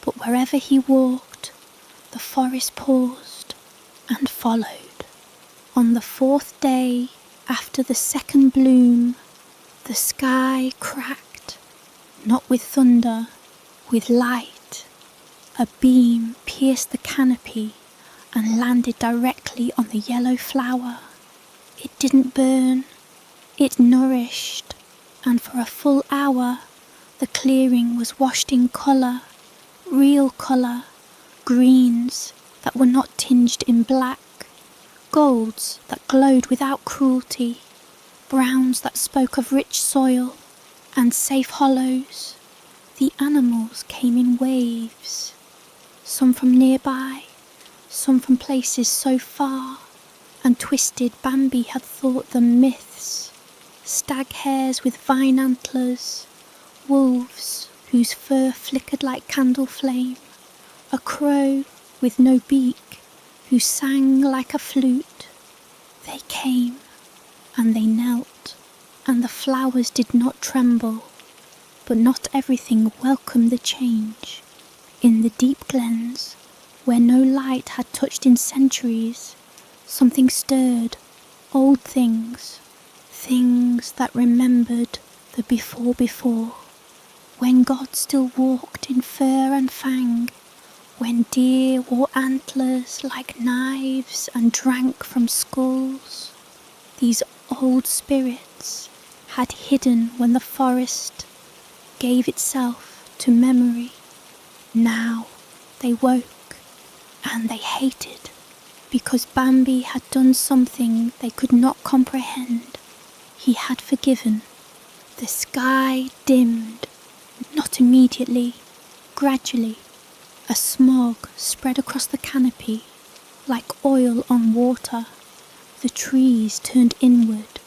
but wherever he walked, the forest paused and followed. On the 4th day after the 2nd bloom, the sky cracked, not with thunder, with light. A beam pierced the canopy and landed directly on the yellow flower. It didn't burn, it nourished, and for a full hour the clearing was washed in colour, real colour, greens that were not tinged in black, golds that glowed without cruelty, browns that spoke of rich soil and safe hollows. The animals came in waves, some from nearby, some from places so far, and twisted Bambi had thought them myths. Stag hares with vine antlers, wolves whose fur flickered like candle flame, a crow with no beak who sang like a flute. They came, and they knelt, and the flowers did not tremble, but not everything welcomed the change. In the deep glens, where no light had touched in centuries, something stirred, old things, things that remembered the before, when God still walked in fur and fang, when deer wore antlers like knives and drank from skulls. These old spirits had hidden when the forest gave itself to memory. Now they woke, and they hated, because Bambi had done something they could not comprehend. He had forgiven. The sky dimmed, not immediately, gradually. A smog spread across the canopy, like oil on water. The trees turned inward.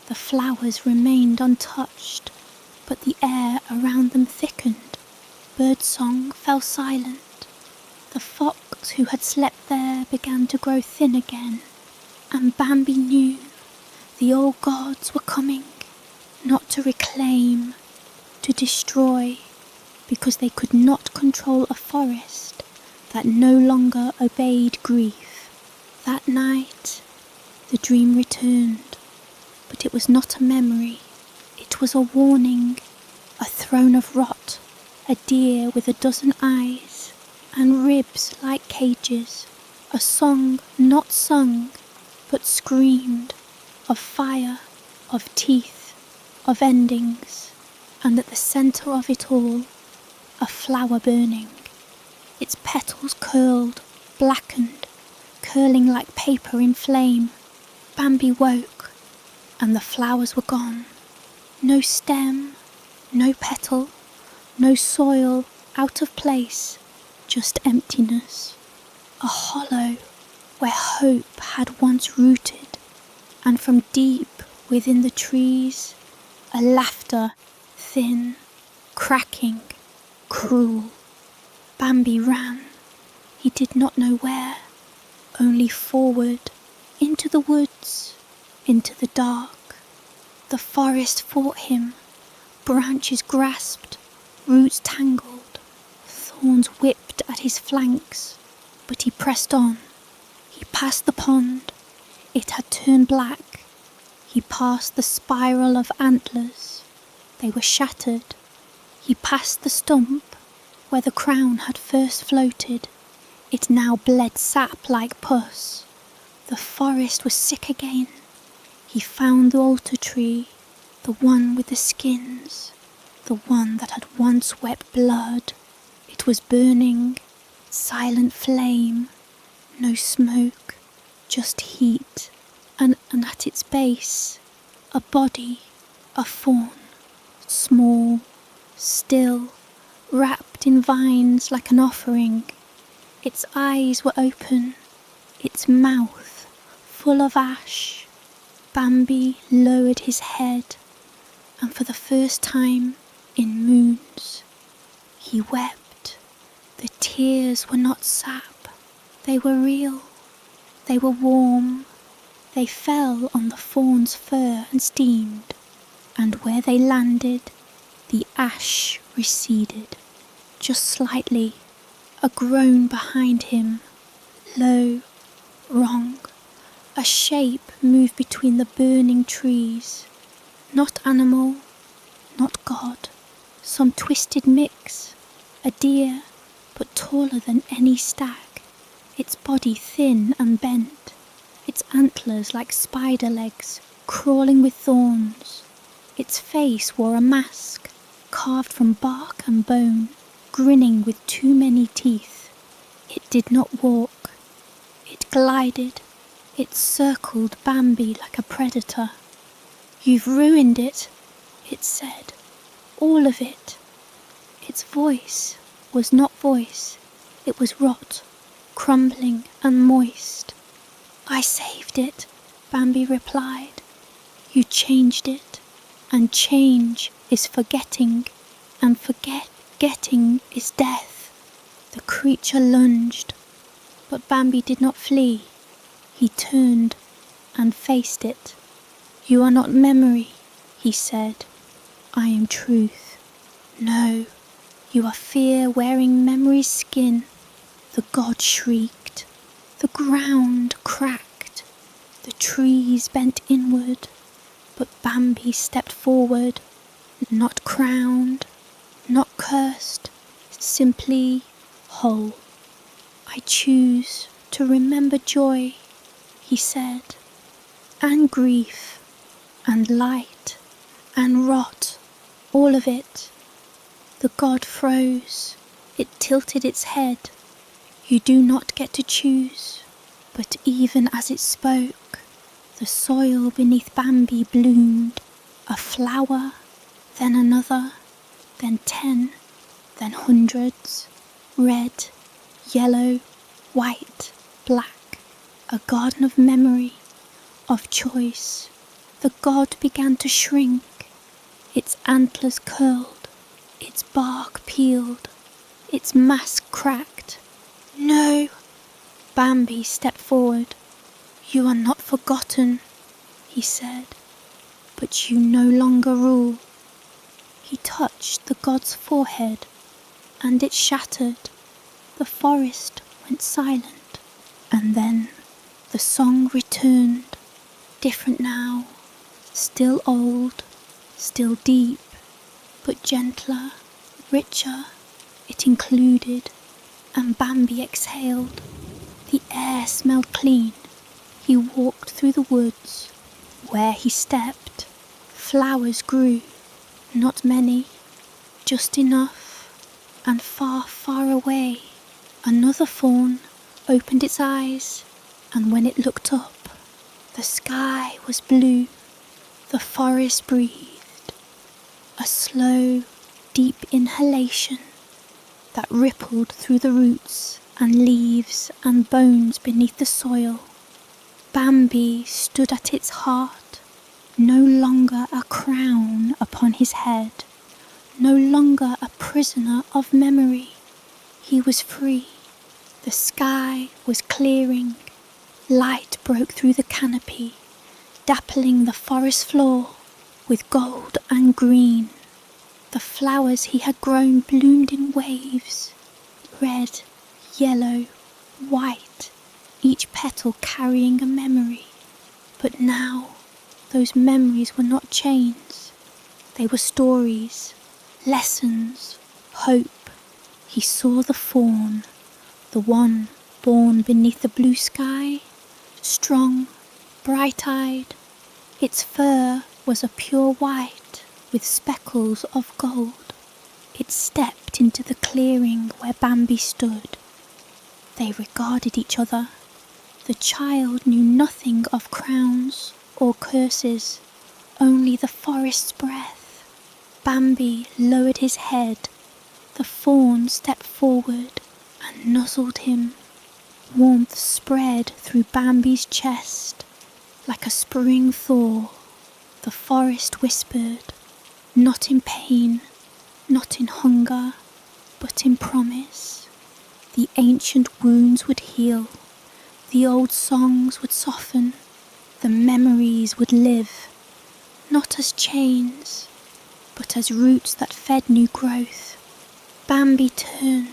The flowers remained untouched, but the air around them thickened. Birdsong fell silent. The fox who had slept there began to grow thin again, and Bambi knew the old gods were coming, not to reclaim, to destroy, because they could not control a forest that no longer obeyed grief. That night, the dream returned, but it was not a memory. It was a warning, a throne of rot, a deer with a dozen eyes, and ribs like cages, a song not sung, but screamed, of fire, of teeth, of endings, and at the centre of it all, a flower burning, its petals curled, blackened, curling like paper in flame. Bambi woke, and the flowers were gone. No stem, no petal, no soil out of place, just emptiness. A hollow where hope had once rooted, and from deep within the trees, a laughter, thin, cracking, cruel. Bambi ran. He did not know where, only forward, into the woods, into the dark. The forest fought him, branches grasped, roots tangled, thorns whipped at his flanks, but he pressed on. He passed the pond. It had turned black. He passed the spiral of antlers. They were shattered. He passed the stump where the crown had first floated. It now bled sap like pus. The forest was sick again. He found the altar tree, the one with the skins, the one that had once wept blood. It was burning, silent flame, no smoke, just heat, and at its base, a body, a fawn, small, still, wrapped in vines like an offering. Its eyes were open, its mouth full of ash. Bambi lowered his head, and for the first time in moons, he wept. The tears were not sap, they were real, they were warm. They fell on the fawn's fur and steamed, and where they landed, the ash receded, just slightly, a groan behind him, low, wrong. A shape moved between the burning trees, not animal, not God, some twisted mix, a deer, but taller than any stag, its body thin and bent, its antlers like spider legs, crawling with thorns. Its face wore a mask, carved from bark and bone, grinning with too many teeth. It did not walk. It glided. It circled Bambi like a predator. "You've ruined it," it said. "All of it." Its voice was not voice. It was rot, crumbling and moist. "I saved it," Bambi replied. "You changed it, and change is forgetting, and forgetting is death." The creature lunged, but Bambi did not flee. He turned and faced it. "You are not memory," he said. "I am truth." "No, you are fear wearing memory's skin." The god shrieked. The ground cracked. The trees bent inward. But Bambi stepped forward, not crowned, not cursed, simply whole. "I choose to remember joy," he said, "and grief, and light, and rot, all of it." The god froze. It tilted its head. "You do not get to choose." But even as it spoke, the soil beneath Bambi bloomed, a flower, then another, then 10, then hundreds, red, yellow, white, black, a garden of memory, of choice. The god began to shrink. Its antlers curled, its bark peeled, its mask cracked. "No!" Bambi stepped forward. "You are not forgotten," he said, "but you no longer rule." He touched the god's forehead, and it shattered. The forest went silent, and then the song returned, different now, still old, still deep, but gentler, richer. It included, and Bambi exhaled. The air smelled clean. He walked through the woods. Where he stepped, flowers grew, not many, just enough, and far, far away, another fawn opened its eyes, and when it looked up, the sky was blue, the forest breathed, a slow, deep inhalation that rippled through the roots and leaves and bones beneath the soil. Bambi stood at its heart, no longer a crown upon his head, no longer a prisoner of memory. He was free. The sky was clearing. Light broke through the canopy, dappling the forest floor with gold and green. The flowers he had grown bloomed in waves, red, yellow, white, each petal carrying a memory. But now those memories were not chains. They were stories, lessons, hope. He saw the fawn, the one born beneath the blue sky, strong, bright-eyed. Its fur was a pure white with speckles of gold. It stepped into the clearing where Bambi stood. They regarded each other. The child knew nothing of crowns or curses, only the forest's breath. Bambi lowered his head. The fawn stepped forward and nuzzled him. Warmth spread through Bambi's chest like a spring thaw. The forest whispered, not in pain, not in hunger, but in promise. The ancient wounds would heal, the old songs would soften, the memories would live, not as chains, but as roots that fed new growth. Bambi turned.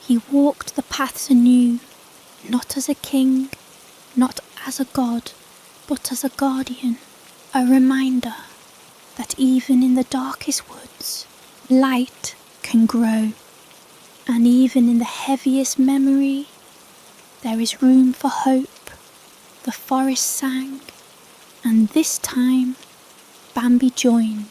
He walked the paths anew, not as a king, not as a god, but as a guardian, a reminder that even in the darkest woods, light can grow, and even in the heaviest memory, there is room for hope. The forest sang, and this time Bambi joined.